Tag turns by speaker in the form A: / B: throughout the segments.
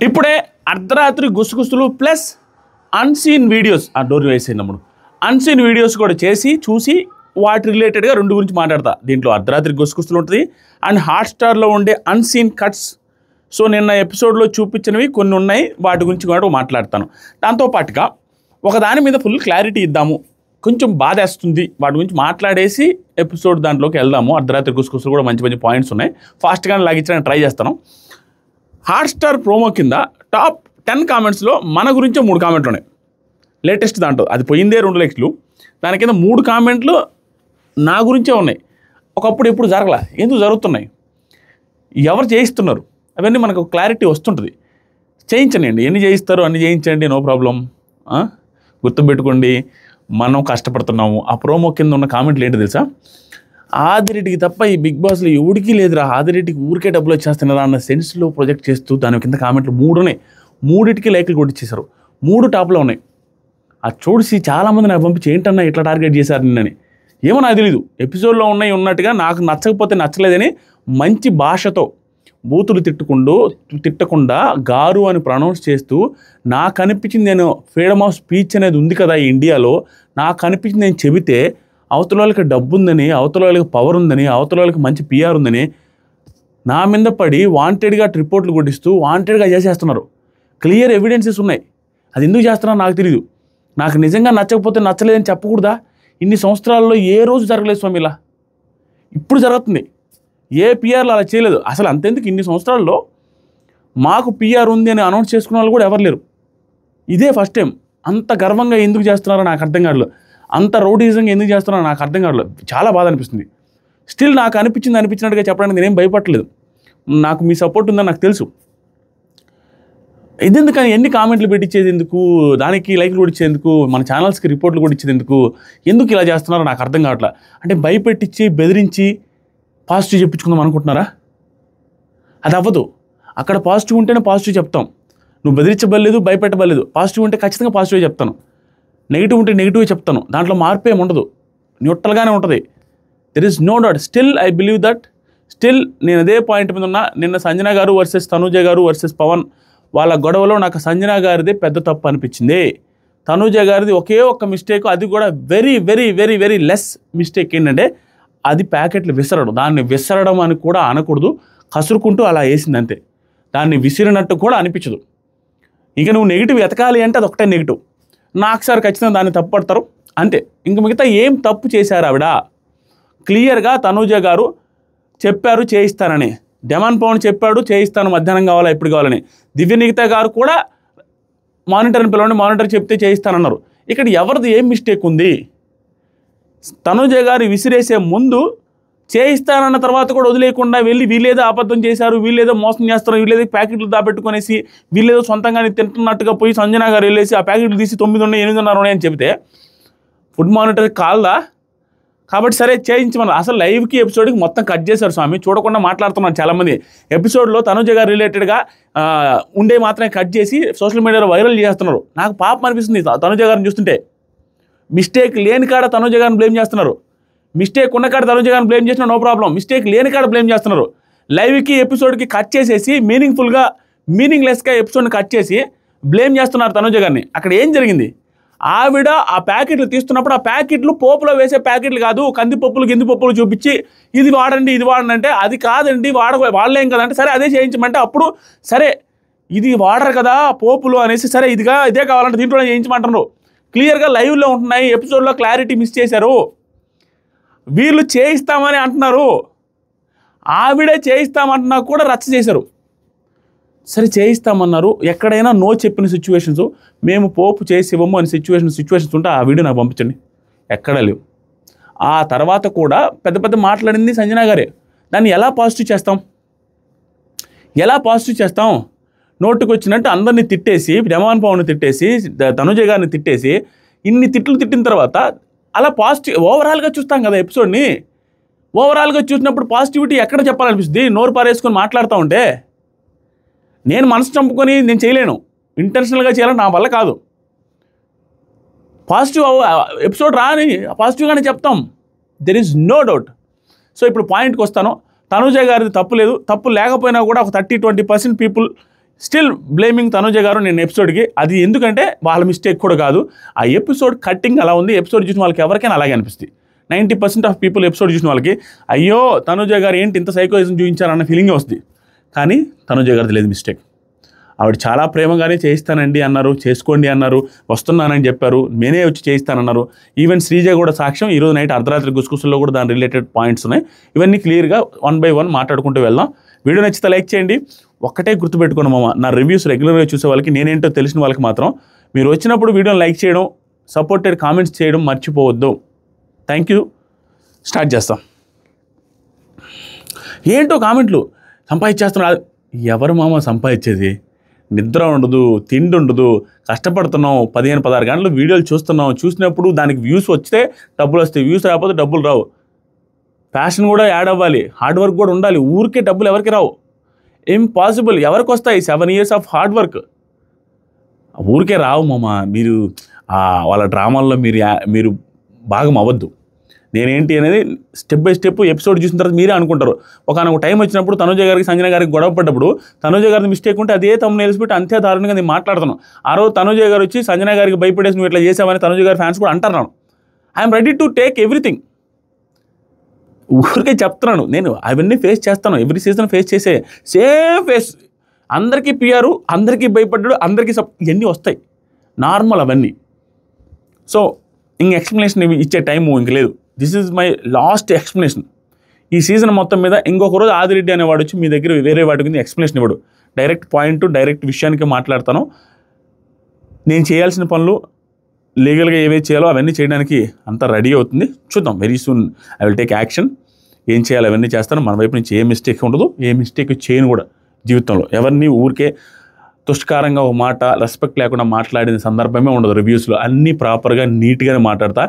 A: ఇప్పుడే అర్ధరాత్రి గుసగుసలు ప్లస్ అన్సీన్ వీడియోస్ ఆ డోర్ వేసేటప్పుడు అన్సీన్ వీడియోస్ కూడా చేసి చూసి వాటి రిలేటెడ్గా రెండు గురించి మాట్లాడతా. దీంట్లో అర్ధరాత్రి గుసగుసలు ఉంటుంది అండ్ హాట్స్టార్లో ఉండే అన్సీన్ కట్స్. సో నిన్న ఎపిసోడ్లో చూపించినవి కొన్ని ఉన్నాయి, వాటి గురించి కూడా మాట్లాడతాను. దాంతోపాటుగా ఒకదాని మీద ఫుల్ క్లారిటీ ఇద్దాము, కొంచెం బాధేస్తుంది వాటి గురించి మాట్లాడేసి ఎపిసోడ్ దాంట్లోకి వెళ్దాము. అర్ధరాత్రి గుసగుసలు కూడా మంచి మంచి పాయింట్స్ ఉన్నాయి, ఫాస్ట్గా లాగించడానికి ట్రై చేస్తాను. హాట్స్టార్ ప్రోమో కింద టాప్ 10 కామెంట్స్లో మన గురించే 3 కామెంట్లు ఉన్నాయి. లేటెస్ట్ దాంట్లో అది పోయిందే 2 లక్షలు, దాని కింద 3 కామెంట్లు నా గురించే ఉన్నాయి. ఒకప్పుడు ఎప్పుడు జరగలా, ఎందుకు జరుగుతున్నాయి, ఎవరు చేయిస్తున్నారు, అవన్నీ మనకు క్లారిటీ వస్తుంటుంది. చేయించండి, ఎన్ని చేయిస్తారు అన్ని చేయించండి, నో ప్రాబ్లం. గుర్తుపెట్టుకోండి, మనం కష్టపడుతున్నాము. ఆ ప్రోమో కింద ఉన్న కామెంట్లు ఏంటి తెలుసా, ఆదిరెడ్డికి తప్ప ఈ బిగ్ బాస్లో ఎవడికి లేదురా, ఆదిరెడ్డికి ఊరికే డబ్బులు వచ్చేస్తున్నారా అన్న సెన్స్లో ప్రొజెక్ట్ చేస్తూ దాని కింద కామెంట్లు 3 ఉన్నాయి. 3టికి లైక్లు కొట్టించేశారు, 3 టాప్లో ఉన్నాయి. అది చూసి చాలామంది నాకు పంపించి ఏంటన్నా ఇట్లా టార్గెట్ చేశారు నిన్నని. ఏమో నాకు తెలీదు, ఎపిసోడ్లో ఉన్నట్టుగా నాకు నచ్చకపోతే నచ్చలేదని మంచి భాషతో బూతులు తిట్టకుండా గారు అని ప్రొనౌన్స్ చేస్తూ నాకు అనిపించింది, నేను ఫ్రీడమ్ ఆఫ్ స్పీచ్ అనేది ఉంది కదా ఈ ఇండియాలో, నాకు అనిపించింది నేను చెబితే అవతల వాళ్ళకి డబ్బు ఉందని, అవతల వాళ్ళకి పవర్ ఉందని, అవతల వాళ్ళకి మంచి పిఆర్ ఉందని నా మీద పడి వాంటెడ్గా రిపోర్ట్లు కొట్టిస్తూ వాంటెడ్గా చేసేస్తున్నారు. క్లియర్ ఎవిడెన్సెస్ ఉన్నాయి. అది ఎందుకు చేస్తున్నారో నాకు తెలీదు. నాకు నిజంగా నచ్చకపోతే నచ్చలేదని చెప్పకూడదా? ఇన్ని సంవత్సరాల్లో ఏ రోజు జరగలేదు స్వామి ఇలా. ఇప్పుడు జరుగుతుంది. ఏ పిఆర్లు అలా చేయలేదు. అసలు అంతెందుకు, ఇన్ని సంవత్సరాల్లో మాకు పిఆర్ ఉంది అని అనౌన్స్ చేసుకున్న వాళ్ళు కూడా ఎవరు లేరు. ఇదే ఫస్ట్ టైం. అంత గర్వంగా ఎందుకు చేస్తున్నారో నాకు అర్థం కావట్లేదు, అంత రౌడీజంగా ఎందుకు చేస్తున్నారో నాకు అర్థం కావట్లేదు. చాలా బాధ అనిపిస్తుంది. స్టిల్ నాకు అనిపించినట్టుగా చెప్పడానికి నేనేం భయపడలేదు. నాకు మీ సపోర్ట్ ఉందని నాకు తెలుసు. ఇదెందుకు కానీ ఎన్ని కామెంట్లు పెట్టించేది ఎందుకు, దానికి లైక్లు కూడా ఇచ్చేందుకు, మన ఛానల్స్కి రిపోర్ట్లు కూడా ఇచ్చేది ఎందుకు ఇలా చేస్తున్నారో నాకు అర్థం కావట్లేదు. అంటే భయపెట్టించి బెదిరించి పాజిటివ్ చెప్పించుకుందాం అనుకుంటున్నారా? అది అవ్వదు. అక్కడ పాజిటివ్ ఉంటేనే పాజిటివ్ చెప్తాం. నువ్వు బెదిరించబడలేదు, భయపెట్టబడలేదు. పాజిటివ్ ఉంటే ఖచ్చితంగా పాజిటివ్ చెప్తాను, నెగిటివ్ ఉంటే నెగిటివ్ చెప్తాను. దాంట్లో మార్పు ఏమి ఉండదు, న్యూట్రల్గానే ఉంటుంది. There is no doubt. Still I believe that. Still నేను అదే పాయింట్ మీద ఉన్నా. నిన్న సంజన గారు వర్సెస్ తనూజ గారు వర్సెస్ పవన్ వాళ్ళ గొడవలో నాకు సంజన గారిదే పెద్ద తప్పు అనిపించింది. తనూజ గారిది ఒకే ఒక్క మిస్టేక్, అది కూడా very very very very less mistake. ఏంటంటే అది ప్యాకెట్లు విసరడం. దాన్ని విసరడం అని కూడా అనకూడదు, కసురుకుంటూ అలా వేసింది అంతే. దాన్ని విసిరినట్టు కూడా అనిపించదు. ఇక నువ్వు నెగిటివ్ ఎతకాలి అంటే అది ఒకటే నెగిటివ్. నాకు సార్ ఖచ్చితంగా దాన్ని తప్పు పడతారు అంతే. ఇంక మిగతా ఏం తప్పు చేశారు ఆవిడ? క్లియర్గా తనూజ గారు చెప్పారు చేయిస్తానని. డెమాన్ పవన్ చెప్పాడు చేయిస్తాను, మధ్యాహ్నం కావాలా ఎప్పుడు కావాలని. దివ్యనిగిత గారు కూడా మానిటర్ని పిలవండి, మానిటర్ చెప్తే చేయిస్తానన్నారు. ఇక్కడ ఎవరిది ఏం మిస్టేక్ ఉంది? తనూజ గారు విసిరేసే ముందు చేయిస్తానన్న తర్వాత కూడా వదిలేకుండా వెళ్ళి వీళ్ళేదో అబద్ధం చేశారు, వీళ్ళేదో మోసం చేస్తారు, వీళ్ళేదో ప్యాకెట్లు దాపెట్టుకునేసి వీళ్ళేదో సొంతంగానే తింటున్నట్టుగా పోయి సంజన గారు వెళ్ళేసి ఆ ప్యాకెట్లు తీసి 9 ఉన్నాయి 8 ఉన్నాయి అని చెబితే ఫుడ్ మానిటర్ కాల్దా? కాబట్టి సరే చేయించమని. అసలు లైవ్కి ఎపిసోడ్కి మొత్తం కట్ చేశారు స్వామి, చూడకుండా మాట్లాడుతున్నారు చాలామంది. ఎపిసోడ్లో తనూజ గారు రిలేటెడ్గా ఉండే మాత్రమే కట్ చేసి సోషల్ మీడియాలో వైరల్ చేస్తున్నారు. నాకు పాపం అనిపిస్తుంది తనూజ గారిని చూస్తుంటే. మిస్టేక్ లేని కాడ తనూజ గారిని బ్లేమ్ చేస్తున్నారు, మిస్టేక్ ఉన్న కాడ తనూజ గారిని బ్లేమ్ చేసినా నో ప్రాబ్లం. మిస్టేక్ లేని కాడ బ్లేమ్ చేస్తున్నారు. లైవ్కి ఎపిసోడ్కి కట్ చేసేసి మీనింగ్లెస్గా ఎపిసోడ్ని కట్ చేసి బ్లేమ్ చేస్తున్నారు తనూజ గారిని. అక్కడ ఏం జరిగింది? ఆవిడ ఆ ప్యాకెట్లు తీస్తున్నప్పుడు ఆ ప్యాకెట్లు పోపులో వేసే ప్యాకెట్లు కాదు, కందిపప్పులు గిందిపప్పులు చూపించి ఇది వాడండి అంటే అది కాదండి, వాడలేం కదంటే సరే అదే చేయించమంటే అప్పుడు సరే ఇది వాడరు కదా పోపులు అనేసి సరే ఇదే కావాలంటే దీంట్లో చేయించమంటున్నారు. క్లియర్గా లైవ్లో ఉంటున్నాయి. ఎపిసోడ్లో క్లారిటీ మిస్ చేశారు. వీళ్ళు చేయిస్తామని అంటున్నారు, ఆవిడే చేయిస్తామంటున్నా కూడా రచ్చ చేశారు. సరే చేయిస్తామన్నారు, ఎక్కడైనా నో చెప్పిన సిచ్యువేషన్స్, మేము పోపు చేసి ఇవ్వము అని సిచ్యువేషన్స్ ఉంటే ఆ వీడియో నాకు పంపించండి. ఎక్కడా లేవు. ఆ తర్వాత కూడా పెద్ద మాట్లాడింది సంజన గారే. దాన్ని ఎలా పాజిటివ్ చేస్తాం? నోటుకు వచ్చినట్టు అందరినీ తిట్టేసి, డెమాన్ పవన్ తిట్టేసి, తనూజ గారిని తిట్టేసి, ఇన్ని తిట్టిన తర్వాత అలా ఓవరాల్గా చూస్తాం కదా ఎపిసోడ్ని. ఓవరాల్గా చూసినప్పుడు పాజిటివిటీ ఎక్కడ చెప్పాలనిపిస్తుంది? నోరు పారేసుకొని మాట్లాడుతూ ఉంటే నేను మనసు చంపుకొని నేను చేయలేను, ఇంటెన్షనల్గా చేయాలని నా వల్ల కాదు. పాజిటివ్ ఎపిసోడ్ రాని పాజిటివ్గానే చెప్తాం, there is no doubt. So ఇప్పుడు పాయింట్కి వస్తాను. తనూజ గారిది తప్పు లేదు, తప్పు లేకపోయినా కూడా ఒక 30-20% పీపుల్ స్టిల్ బ్లేమింగ్ తనుజ గారు నేను ఎపిసోడ్కి. అది ఎందుకంటే వాళ్ళ మిస్టేక్ కూడా కాదు, ఆ ఎపిసోడ్ కట్టింగ్ అలా ఉంది. ఎపిసోడ్ చూసిన వాళ్ళకి ఎవరికైనా అలాగే అనిపిస్తుంది. 90% ఆఫ్ పీపుల్ ఎపిసోడ్ చూసిన వాళ్ళకి అయ్యో తనుజ గారు ఏంటి ఇంత సైకోయిజం చూపించారన్న ఫీలింగే వస్తుంది. కానీ తనుజ గారిది లేదు మిస్టేక్. ఆవిడ చాలా ప్రేమగానే చేయిస్తానండి అన్నారు, చేసుకోండి అన్నారు, వస్తున్నానని చెప్పారు, నేనే వచ్చి చేయిస్తానన్నారు. ఈవెన్ శ్రీజ కూడా సాక్ష్యం. ఈరోజు నైట్ అర్ధరాత్రి గుసగుసల్లో కూడా దాని రిలేటెడ్ పాయింట్స్ ఉన్నాయి. ఇవన్నీ క్లియర్గా 1 by 1 మాట్లాడుకుంటూ వెళ్దాం. వీడియో నచ్చితే లైక్ చేయండి. ఒక్కటే గుర్తుపెట్టుకోండి మామ, నా రివ్యూస్ రెగ్యులర్గా చూసే వాళ్ళకి, నేనేంటో తెలిసిన వాళ్ళకి మాత్రం మీరు వచ్చినప్పుడు వీడియోని లైక్ చేయడం, సపోర్టెడ్ కామెంట్స్ చేయడం మర్చిపోవద్దు. Thank you. స్టార్ట్ చేస్తాం. ఏంటో కామెంట్లు సంపాదించేస్తున్నారు. ఎవరు మామ సంపాదించేది? నిద్ర ఉండదు, తిండి ఉండదు, కష్టపడుతున్నాం, 15-16 గంటలు వీడియోలు చూస్తున్నాం. చూసినప్పుడు దానికి వ్యూస్ వస్తే డబ్బులు వస్తాయి, వ్యూస్ రాకపోతే డబ్బులు రావు. ప్యాషన్ కూడా యాడ్ అవ్వాలి, హార్డ్ వర్క్ కూడా ఉండాలి. ఊరికే డబ్బులు ఎవరికి రావు, ఇంపాసిబుల్. ఎవరికి వస్తాయి? 7 years ఆఫ్ హార్డ్ వర్క్. ఊరికే రావు మామ. మీరు వాళ్ళ డ్రామాల్లో మీరు భాగం అవ్వద్దు. నేనేంటి అనేది స్టెప్ బై స్టెప్ ఎపిసోడ్ చూసిన తర్వాత మీరే అనుకుంటారు. ఒకనొక టైం వచ్చినప్పుడు తనుజ గారికి సంజన గారికి గొడవ పడ్డప్పుడు తనుజ గారికి మిస్టేక్ ఉంటే అదే తమ్మునేల్సి పెట్టి అంతే దారుణంగా నేను మాట్లాడుతున్నాను. ఆ రోజు తనుజ గారు వచ్చి సంజన గారికి భయపడేసి నువ్వు ఇట్లా చేసావని తనుజ గారి ఫ్యాన్స్ కూడా అంటున్నాను. I'm ready to take everything. ఊరికే చెప్తున్నాను, నేను అవన్నీ ఫేస్ చేస్తాను. ఎవ్రీ సీజన్ ఫేస్ చేసే సేమ్ ఫేస్. అందరికీ పిఆర్, అందరికీ భయపడ్డాడు, అందరికీ ఇవన్నీ వస్తాయి, నార్మల్ అవన్నీ. సో ఇంక ఎక్స్ప్లెనేషన్ ఇచ్చే టైము ఇంక లేదు. This is my last explanation. ఈ సీజన్ మొత్తం మీద ఇంకొక రోజు ఆదిరెడ్డి అనేవాడు వచ్చి మీ దగ్గర వేరే వాటి గురించి ఎక్స్ప్లెనేషన్ ఇవ్వడు. డైరెక్ట్ పాయింట్, డైరెక్ట్ విషయానికి మాట్లాడతాను. నేను చేయాల్సిన పనులు లీగల్గా ఏవే చేయాలో అవన్నీ చేయడానికి అంతా రెడీ అవుతుంది. చూద్దాం, very soon I will take action. ఏం చేయాలి అవన్నీ చేస్తాను. మన వైపు నుంచి ఏ మిస్టేక్ ఉండదు, ఏ మిస్టేక్ చేయను కూడా జీవితంలో. ఎవరిని ఊరికే తుష్కారంగా ఒక మాట, రెస్పెక్ట్ లేకుండా మాట్లాడిన సందర్భమే ఉండదు. రివ్యూస్లో అన్నీ ప్రాపర్గా నీట్గానే మాట్లాడతా.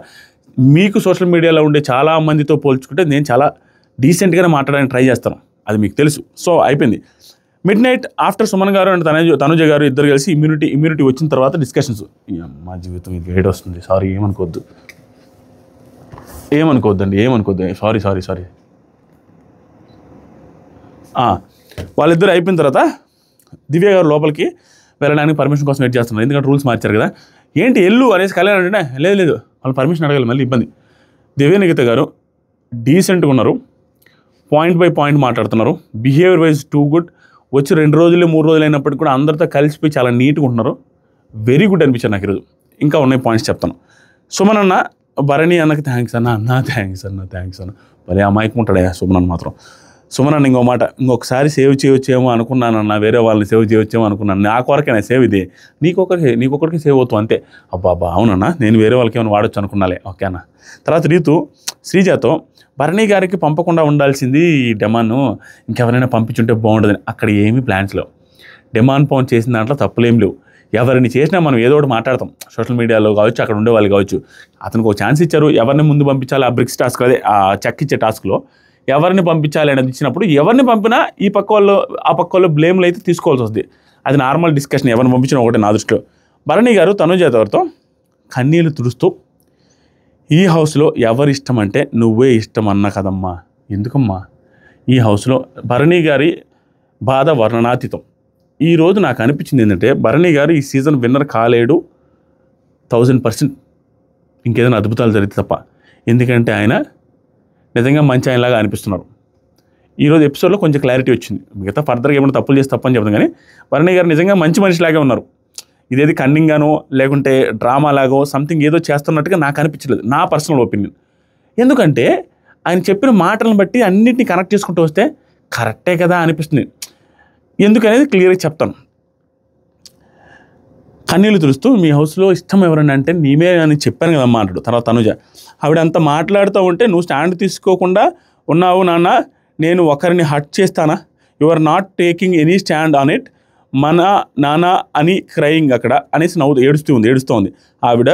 A: మీకు సోషల్ మీడియాలో ఉండే చాలా మందితో పోల్చుకుంటే నేను చాలా డీసెంట్గానే మాట్లాడడానికి ట్రై చేస్తాను, అది మీకు తెలుసు. సో అయిపోయింది. మిడ్ నైట్ ఆఫ్టర్ సుమన్ గారు అండ్ తనుజ గారు ఇద్దరు కలిసి ఇమ్యూనిటీ వచ్చిన తర్వాత డిస్కషన్స్. మా జీవితం ఇది వేడి వస్తుంది, సారీ ఏమనుకోవద్దండి. సారీ. వాళ్ళిద్దరు అయిపోయిన తర్వాత దివ్య గారు లోపలికి వెళ్ళడానికి పర్మిషన్ కోసం వెయిట్ చేస్తున్నారు. ఎందుకంటే రూల్స్ మార్చారు కదా. ఏంటి ఎల్లు అనేసి కళ్యాణ్ అంటే లేదు వాళ్ళు పర్మిషన్ అడగాలి, మళ్ళీ ఇబ్బంది. దివ్యనిగిత గారు డీసెంట్గా ఉన్నారు, పాయింట్ బై పాయింట్ మాట్లాడుతున్నారు, బిహేవియర్ వైజ్ టూ గుడ్. వచ్చి 2 రోజులు 3 రోజులు అయినప్పటికీ కూడా అందరితో కలిసిపోయి చాలా నీట్గా ఉంటున్నారు. వెరీ గుడ్ అనిపించారు నాకు ఈరోజు. ఇంకా ఉన్నాయి పాయింట్స్ చెప్తాను. సుమన్ అన్న భరణి అన్నకి థ్యాంక్స్ అన్న థ్యాంక్స్ అన్న. భలే అమాయకం ఉంటాడే సుమన్ అన్న మాత్రం. సుమన్ అన్న ఇంకో మాట, ఇంకొకసారి సేవ్ చేయొచ్చేమో అనుకున్నానన్న, వేరే వాళ్ళని సేవ్ చేయొచ్చేమో అనుకున్నాను. నా కొరకైనా సేవ్ ఇది, నీకొకరికి సేవ్ అవుతావు అంతే. అబ్బా అవునన్నా, నేను వేరే వాళ్ళకి ఏమైనా వాడొచ్చు అనుకున్నాలే. ఓకే అన్న. తర్వాత రీతు శ్రీజాతో భరణి గారికి పంపకుండా ఉండాల్సింది ఈ డెమాను, ఇంకెవరైనా పంపించుంటే బాగుంటుందని. అక్కడ ఏమీ ప్లాన్స్ లేవు. డెమాన్ పౌన్ చేసిన దాంట్లో తప్పులేం లేవు. ఎవరిని చేసినా మనం ఏదో ఒకటి మాట్లాడతాం, సోషల్ మీడియాలో కావచ్చు, అక్కడ ఉండే వాళ్ళు కావచ్చు. అతనికి ఒక ఛాన్స్ ఇచ్చారు, ఎవరిని ముందు పంపించాలి ఆ బ్రిక్స్ టాస్క్, అదే ఆ చెక్ ఇచ్చే టాస్క్లో ఎవరిని పంపించాలి అనేది ఇచ్చినప్పుడు ఎవరిని పంపినా ఈ పక్క వాళ్ళు ఆ పక్క వాళ్ళు బ్లేమ్లు అయితే తీసుకోవాల్సి వస్తుంది. అది నార్మల్ డిస్కషన్, ఎవరిని పంపించినా ఒకటే నా దృష్టిలో. భరణి గారు తనుజ గారితో కన్నీళ్ళు తుడుస్తూ, ఈ హౌస్లో ఎవరి ఇష్టం అంటే నువ్వే ఇష్టం అన్నా కదమ్మా, ఎందుకమ్మా ఈ హౌస్లో భరణి గారి బాధ వర్ణనాతీతం. ఈరోజు నాకు అనిపించింది ఏంటంటే భరణి గారు ఈ సీజన్ విన్నర్ కాలేడు 1000%. ఇంకేదైనా అద్భుతాలు జరిగితే తప్ప. ఎందుకంటే ఆయన నిజంగా మంచి ఆయనలాగా అనిపిస్తున్నారు. ఈరోజు ఎపిసోడ్లో కొంచెం క్లారిటీ వచ్చింది. మిగతా ఫర్దర్గా ఏమైనా తప్పులు చేసి తప్పని చెప్తాం, కానీ భరణి గారు నిజంగా మంచి మనిషిలాగే ఉన్నారు. ఇదేది కన్నింగ్గానో లేకుంటే డ్రామా లాగో సంథింగ్ ఏదో చేస్తున్నట్టుగా నాకు అనిపించలేదు, నా పర్సనల్ ఒపీనియన్. ఎందుకంటే ఆయన చెప్పిన మాటలను బట్టి అన్నింటినీ కనెక్ట్ చేసుకుంటూ వస్తే కరెక్టే కదా అనిపిస్తుంది. ఎందుకనేది క్లియర్గా చెప్తాను. కన్నీళ్ళు తుడుస్తూ, మీ హౌస్లో ఇష్టం ఎవరన్నా అంటే నీవే అని చెప్పాను కదమ్మా అంటాడు. తర్వాత తనుజ, ఆవిడ అంత మాట్లాడుతూ ఉంటే నువ్వు స్టాండ్ తీసుకోకుండా ఉన్నావు నాన్న, నేను ఒకరిని హర్ట్ చేస్తానా? You are not taking any stand on it, మన నాన్న అని క్రయింగ్ అక్కడ అనేసి ఏడుస్తూ ఉంది. ఆవిడ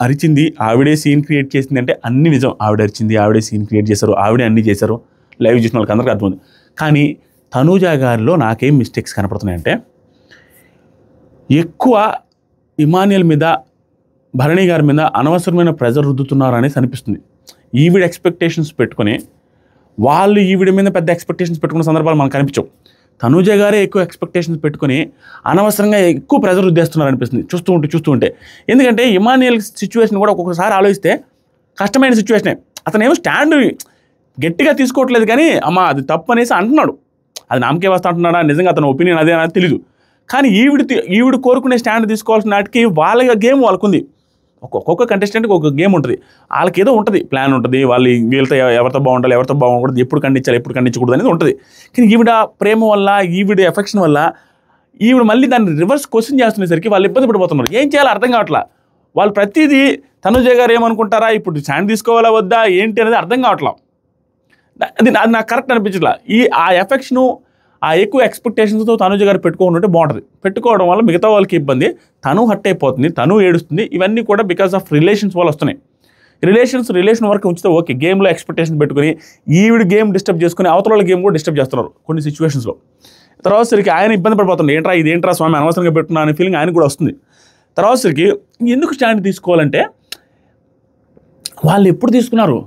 A: అరిచింది, ఆవిడే సీన్ క్రియేట్ చేసింది అంటే అన్ని నిజం. ఆవిడ అరిచింది, ఆవిడే సీన్ క్రియేట్ చేశారు, ఆవిడే అన్నీ చేశారు. లైవ్ చూసిన వాళ్ళకి అందరికీ అర్థమైంది. కానీ తనూజ గారిలో నాకేం మిస్టేక్స్ కనపడుతున్నాయంటే, ఎక్కువ ఇమానియల్ మీద భరణి గారి మీద అనవసరమైన ప్రెజర్ రుద్దుతున్నారు అనేసి అనిపిస్తుంది. ఈవిడ ఎక్స్పెక్టేషన్స్ పెట్టుకొని వాళ్ళు ఈవిడ మీద పెద్ద ఎక్స్పెక్టేషన్స్ పెట్టుకున్న సందర్భాలు మనకు కనిపించవు. తనూజ గారే ఎక్కువ ఎక్స్పెక్టేషన్స్ పెట్టుకొని అనవసరంగా ఎక్కువ ప్రెజర్ రుద్దేస్తున్నారు అనిపిస్తుంది చూస్తూ ఉంటే. ఎందుకంటే ఇమానియల్ సిచ్యువేషన్ కూడా ఒక్కొక్కసారి ఆలోచిస్తే కష్టమైన సిచ్యువేషనే. అతనేమో స్టాండ్ గట్టిగా తీసుకోవట్లేదు కానీ అమ్మ అది తప్పు అనేసి అంటున్నాడు. అది నామకే వస్తా అంటున్నాడా, నిజంగా అతని ఒపీనియన్ అదే అనేది తెలీదు. కానీ ఈవిడ కోరుకునే స్టాండ్ తీసుకోవాల్సిన నాటికి వాళ్ళ గేమ్ వాళ్ళకుంది. ఒక్కొక్క కంటెస్టెంట్కి ఒక గేమ్ ఉంటుంది, వాళ్ళకి ఏదో ఉంటుంది, ప్లాన్ ఉంటుంది, వాళ్ళు వీళ్ళతో ఎవరితో బాగుండాలి, ఎవరితో బాగుండకూడదు, ఎప్పుడు ఖండించాలి, ఎప్పుడు ఖండించకూడదు అనేది ఉంటుంది. కానీ ఈవిడ ప్రేమ వల్ల, ఈవిడ ఎఫెక్షన్ వల్ల ఈవిడ మళ్ళీ దాన్ని రివర్స్ క్వశ్చన్ చేస్తునేసరికి వాళ్ళు ఇబ్బంది పడిపోతున్నారు. ఏం చేయాలో అర్థం కావట్లా. వాళ్ళు ప్రతిదీ తనుజ గారు ఏమనుకుంటారా, ఇప్పుడు స్టాండ్ తీసుకోవాలా వద్దా ఏంటి అనేది అర్థం కావట్లా. అది నాకు కరెక్ట్ అనిపించట్లా. ఆ ఎఫెక్షను, ఆ ఎక్కువ ఎక్స్పెక్టేషన్స్తో తనుజ గారు పెట్టుకుంటుంటే బాగుంటుంది. పెట్టుకోవడం వల్ల మిగతా వాళ్ళకి ఇబ్బంది, తను హర్ట్ అయిపోతుంది, తను ఏడుస్తుంది. ఇవన్నీ కూడా బికాస్ ఆఫ్ రిలేషన్స్ వల్ల వస్తున్నాయి. రిలేషన్ వరకు ఉంచితే ఓకే, గేమ్లో ఎక్స్పెక్టేషన్ పెట్టుకుని ఈవిడ గేమ్ డిస్టర్బ్ చేసుకుని అవతల వాళ్ళ గేమ్ కూడా డిస్టర్బ్ చేస్తున్నారు కొన్ని సిచ్యువేషన్స్లో. తర్వాత సరికి ఆయన ఇబ్బంది పడిపోతుంది, ఇదేంట్రా స్వామి అనవసరంగా పెట్టుకున్నా అనే ఫీలింగ్ ఆయన కూడా వస్తుంది. తర్వాత సరికి ఎందుకు స్టాండ్ తీసుకోవాలంటే వాళ్ళు ఎప్పుడు తీసుకున్నారు,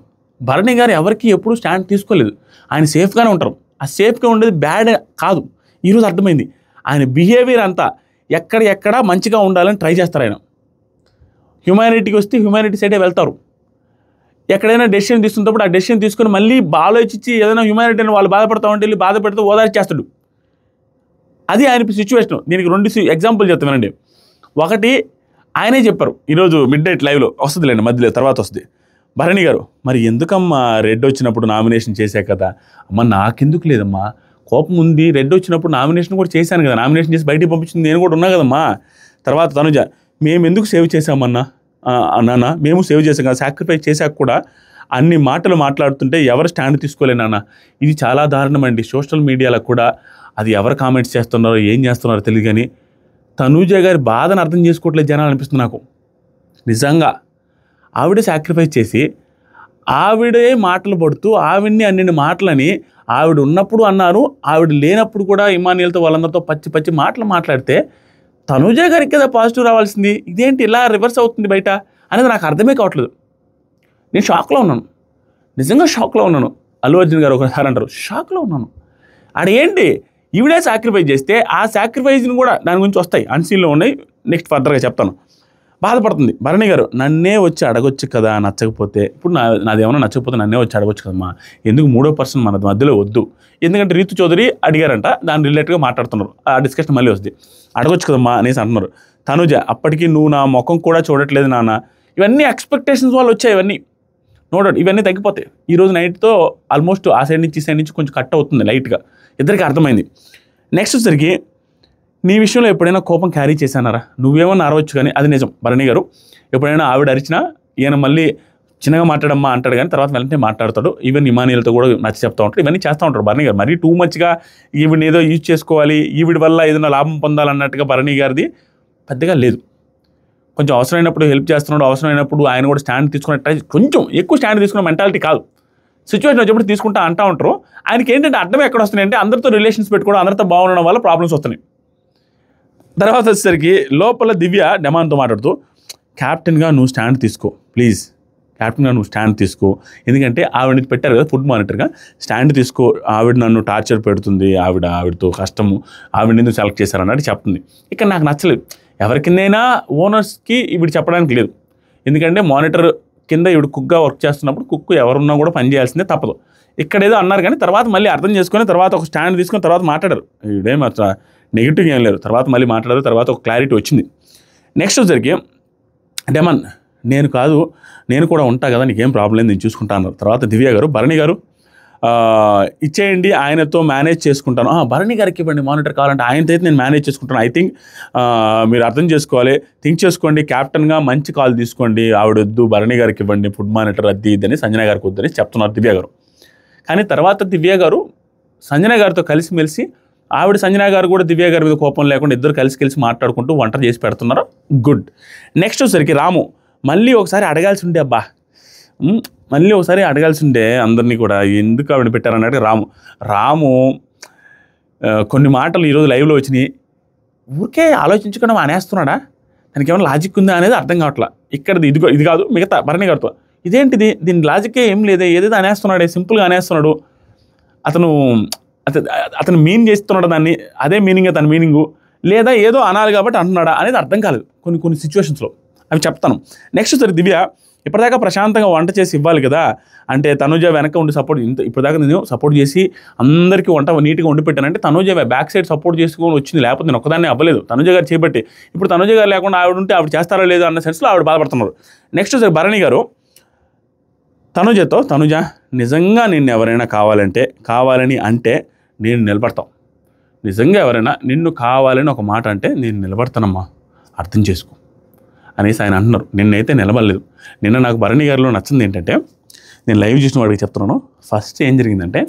A: భరణి గారు ఎవరికి ఎప్పుడు స్టాండ్ తీసుకోలేదు. ఆయన సేఫ్గానే ఉంటారు. ఆ సేఫ్గా ఉండేది బ్యాడ్ కాదు. ఈరోజు అర్థమైంది. ఆయన బిహేవియర్ అంతా ఎక్కడ మంచిగా ఉండాలని ట్రై చేస్తారు. ఆయన హ్యుమానిటీకి వస్తే హ్యుమానిటీ సైడే వెళ్తారు. ఎక్కడైనా డెసిషన్ తీసుకున్నప్పుడు ఆ డెసిషన్ తీసుకుని మళ్ళీ ఆలోచించి ఏదైనా హ్యుమానిటీని వాళ్ళు బాధపడతా ఉంటే వెళ్ళి బాధ పెడితే ఓదార్చేస్తాడు. అది ఆయన సిచ్యువేషన్. దీనికి 2 ఎగ్జాంపుల్ చెప్తానండి. ఒకటి ఆయనే చెప్పారు, ఈరోజు మిడ్ నైట్ లైవ్లో వస్తుందిలేండి, మధ్యలో తర్వాత వస్తుంది. భరణి గారు మరి ఎందుకమ్మా రెడ్ వచ్చినప్పుడు నామినేషన్ చేశాక కదా. అమ్మ నాకెందుకు లేదమ్మా, కోపం ఉంది, రెడ్ వచ్చినప్పుడు నామినేషన్ కూడా చేశాను కదా, నామినేషన్ చేసి బయటికి పంపించింది నేను కూడా ఉన్నా కదమ్మా. తర్వాత తనుజ మేము ఎందుకు సేవ్ చేశామన్నా, నాన్న మేము సేవ్ చేసాం కదా, సాక్రిఫైస్ చేశాక కూడా అన్ని మాటలు మాట్లాడుతుంటే ఎవరు స్టాండ్ తీసుకోలే నాన్న. ఇది చాలా దారుణం అండి. సోషల్ మీడియాలో కూడా అది ఎవరు కామెంట్స్ చేస్తున్నారో ఏం చేస్తున్నారో తెలియదు కానీ తనూజ గారి బాధను అర్థం చేసుకోవట్లేదు జనాలు అనిపిస్తుంది నాకు. నిజంగా ఆవిడే సాక్రిఫైస్ చేసి ఆవిడే మాటలు పడుతూ ఆవిడ్ని అన్ని మాటలని ఆవిడ ఉన్నప్పుడు అన్నారు, ఆవిడ లేనప్పుడు కూడా ఇమానియల్తో వాళ్ళందరితో పచ్చి మాటలు మాట్లాడితే తనూజ గారికి కదా పాజిటివ్ రావాల్సింది. ఇదేంటి ఇలా రివర్స్ అవుతుంది బయట అనేది నాకు అర్థమే కావట్లేదు. నేను షాక్లో ఉన్నాను, నిజంగా షాక్లో ఉన్నాను. అల్లు అర్జున్ గారు ఒకసారి అంటారు షాక్లో ఉన్నాను. ఆడేంటి ఈవిడే సాక్రిఫైస్ చేస్తే ఆ సాక్రిఫైస్ని కూడా దాని గురించి వస్తాయి, అన్సీన్లో ఉన్నాయి, నెక్స్ట్ ఫర్దర్గా చెప్తాను. బాధపడుతుంది భరణి గారు, నన్నే వచ్చి అడగొచ్చు కదా నచ్చకపోతే. ఇప్పుడు నాదేమన్నా నచ్చకపోతే నన్నే వచ్చి అడగొచ్చు కదమ్మా, ఎందుకు 3వ పర్సన్ మన మధ్యలో వద్దు. ఎందుకంటే రీతు చౌదరి అడిగారంట, దాని రిలేటెడ్గా మాట్లాడుతున్నారు, ఆ డిస్కషన్ మళ్ళీ వస్తుంది. అడగొచ్చు కదమ్మా అనేసి అంటున్నారు. తనుజ అప్పటికి నువ్వు నా ముఖం కూడా చూడట్లేదు నాన్న. ఇవన్నీ ఎక్స్పెక్టేషన్స్ వాళ్ళు వచ్చాయి, ఇవన్నీ నో డౌట్ ఇవన్నీ తగ్గిపోతాయి. ఈరోజు నైట్తో ఆల్మోస్ట్ ఆ సైడ్ నుంచి ఈ సైడ్ నుంచి కొంచెం కట్ అవుతుంది లైట్గా, ఇద్దరికి అర్థమైంది. నెక్స్ట్ వచ్చరికి నీ విషయంలో ఎప్పుడైనా కోపం క్యారీ చేశానారా, నువ్వేమన్నా అరవచ్చు కానీ అది నిజం. భరణి గారు ఎప్పుడైనా ఆవిడ అరిచినా ఈయన మళ్ళీ చిన్నగా మాట్లాడమ్మా అంటాడు కానీ తర్వాత వెంటనే మాట్లాడతాడు. ఈవెన్ ఇమానియల్తో కూడా నచ్చి చెప్తూ ఉంటాడు, ఇవన్నీ చేస్తూ ఉంటారు భరణి గారు. మరీ టూ మచ్గా ఈవిడిని ఏదో యూజ్ చేసుకోవాలి, ఈవిడ వల్ల ఏదైనా లాభం పొందాలన్నట్టుగా భరణి గారిది పెద్దగా లేదు. కొంచెం అవసరమైనప్పుడు హెల్ప్ చేస్తున్నాడు, అవసరమైనప్పుడు ఆయన కూడా స్టాండ్ తీసుకునే ట్రై, కొంచెం ఎక్కువ స్టాండ్ తీసుకునే మెంటాలిటీ కాదు. సిచ్యువేషన్ వచ్చేప్పుడు తీసుకుంటా అంటూ ఉంటారు. ఆయనకి ఏంటంటే అర్థం ఎక్కడ వస్తున్నాయి అంటే అందరితో రిలేషన్స్ పెట్టుకోవడం, అందరితో బాగుండడం వల్ల ప్రాబ్లమ్స్ వస్తున్నాయి. తర్వాత వచ్చేసరికి లోపల దివ్య డెమాన్తో మాట్లాడుతూ క్యాప్టెన్గా నువ్వు స్టాండ్ తీసుకో ప్లీజ్, క్యాప్టెన్గా నువ్వు స్టాండ్ తీసుకో, ఎందుకంటే ఆవిడని పెట్టారు కదా ఫుడ్ మానిటర్గా, స్టాండ్ తీసుకో, ఆవిడ నన్ను టార్చర్ పెడుతుంది, ఆవిడతో కష్టము, ఆవిడ ఎందుకు సెలెక్ట్ చేశారు అన్నట్టు చెప్తుంది. ఇక్కడ నాకు నచ్చలేదు. ఎవరికిందైనా ఓనర్స్కి ఇవిడ చెప్పడానికి లేదు, ఎందుకంటే మానిటర్ కింద ఇవిడ కుక్గా వర్క్ చేస్తున్నప్పుడు కుక్ ఎవరున్నా కూడా పని చేయాల్సిందే, తప్పదు. ఇక్కడ ఏదో అన్నారు కానీ తర్వాత మళ్ళీ అర్థం చేసుకొని తర్వాత ఒక స్టాండ్ తీసుకొని తర్వాత మాట్లాడారు. ఇవిడేం అట్లా నెగిటివ్ ఏం లేరు, తర్వాత మళ్ళీ మాట్లాడారు, తర్వాత ఒక క్లారిటీ వచ్చింది. నెక్స్ట్ వచ్చరికి డెమన్ నేను కాదు, నేను కూడా ఉంటా కదా, నీకేం ప్రాబ్లం లేదు, నేను చూసుకుంటా అన్నారు. తర్వాత దివ్య గారు భరణి గారు ఇచ్చేయండి, ఆయనతో మేనేజ్ చేసుకుంటాను. భరణి గారికి ఇవ్వండి మానిటర్ కావాలంటే, ఆయనతో అయితే నేను మేనేజ్ చేసుకుంటాను. ఐ థింక్ మీరు అర్థం చేసుకోవాలి, థింక్ చేసుకోండి, క్యాప్టెన్గా మంచి కాల్ తీసుకోండి, ఆవిడొద్దు భరణి గారికి ఇవ్వండి ఫుడ్ మానిటర్ అది ఇదని, సంజన గారికి వద్దని చెప్తున్నారు దివ్య గారు. కానీ తర్వాత దివ్య గారు సంజన గారితో కలిసిమెలిసి, ఆవిడ సంజన గారు కూడా దివ్య గారి మీద కోపం లేకుండా ఇద్దరు కలిసి మాట్లాడుకుంటూ వంట చేసి పెడుతున్నారు, గుడ్. నెక్స్ట్ వచ్చరికి రాము మళ్ళీ ఒకసారి అడగాల్సి ఉండే, మళ్ళీ ఒకసారి అడగాల్సి ఉండే అందరినీ కూడా, ఎందుకు ఆవిడ పెట్టారన్నట్టు రాము కొన్ని మాటలు ఈరోజు లైవ్లో వచ్చినాయి, ఊరికే ఆలోచించకుండా అనేస్తున్నాడా, దానికి ఏమైనా లాజిక్ ఉందా అనేది అర్థం కావట్లా. ఇక్కడ ఇది కాదు, మిగతా భరణి గారితో ఇదేంటిది, దీని లాజిక్కే ఏం లేదే, ఏదైతే అనేస్తున్నాడే, సింపుల్గా అనేస్తున్నాడు. అతను అతను అతను మీన్ చేస్తున్నాడు దాన్ని, అదే మీనింగ్ తన మీనింగు, లేదా ఏదో అనాలి కాబట్టి అంటున్నాడా అనేది అర్థం కాలేదు కొన్ని సిచ్యువేషన్స్లో. అవి చెప్తాను. నెక్స్ట్ సరే దివ్య ఇప్పటిదాకా ప్రశాంతంగా వంట చేసి ఇవ్వాలి కదా, అంటే తనుజ వెనక ఉండి సపోర్ట్, ఇప్పటిదాకా నేను సపోర్ట్ చేసి అందరికీ వంట నీట్గా వండి పెట్టానంటే తనుజ బ్యాక్ సైడ్ సపోర్ట్ చేసుకొని వచ్చింది, లేకపోతే నేను ఒక్కదాన్ని అవ్వలేదు తనుజ గారు చేపట్టి. ఇప్పుడు తనుజ గారు లేకుండా ఆవిడ ఉంటే ఆవిడ చేస్తారో లేదో అన్న సెన్స్లో ఆవిడ బాధపడుతున్నారు. నెక్స్ట్ సరే భరణి గారు తనుజతో, తనుజ నిజంగా నిన్ను ఎవరైనా కావాలని అంటే నేను నిలబడతాం, నిజంగా ఎవరైనా నిన్ను కావాలని ఒక మాట అంటే నేను నిలబడతానమ్మా, అర్థం చేసుకో అనేసి ఆయన అంటున్నారు. నిన్నైతే నిలబడలేదు. నిన్న నాకు భరణి గారిలో నచ్చింది ఏంటంటే, నేను లైవ్ చూసిన వాడికి చెప్తున్నాను, ఫస్ట్ ఏం జరిగిందంటే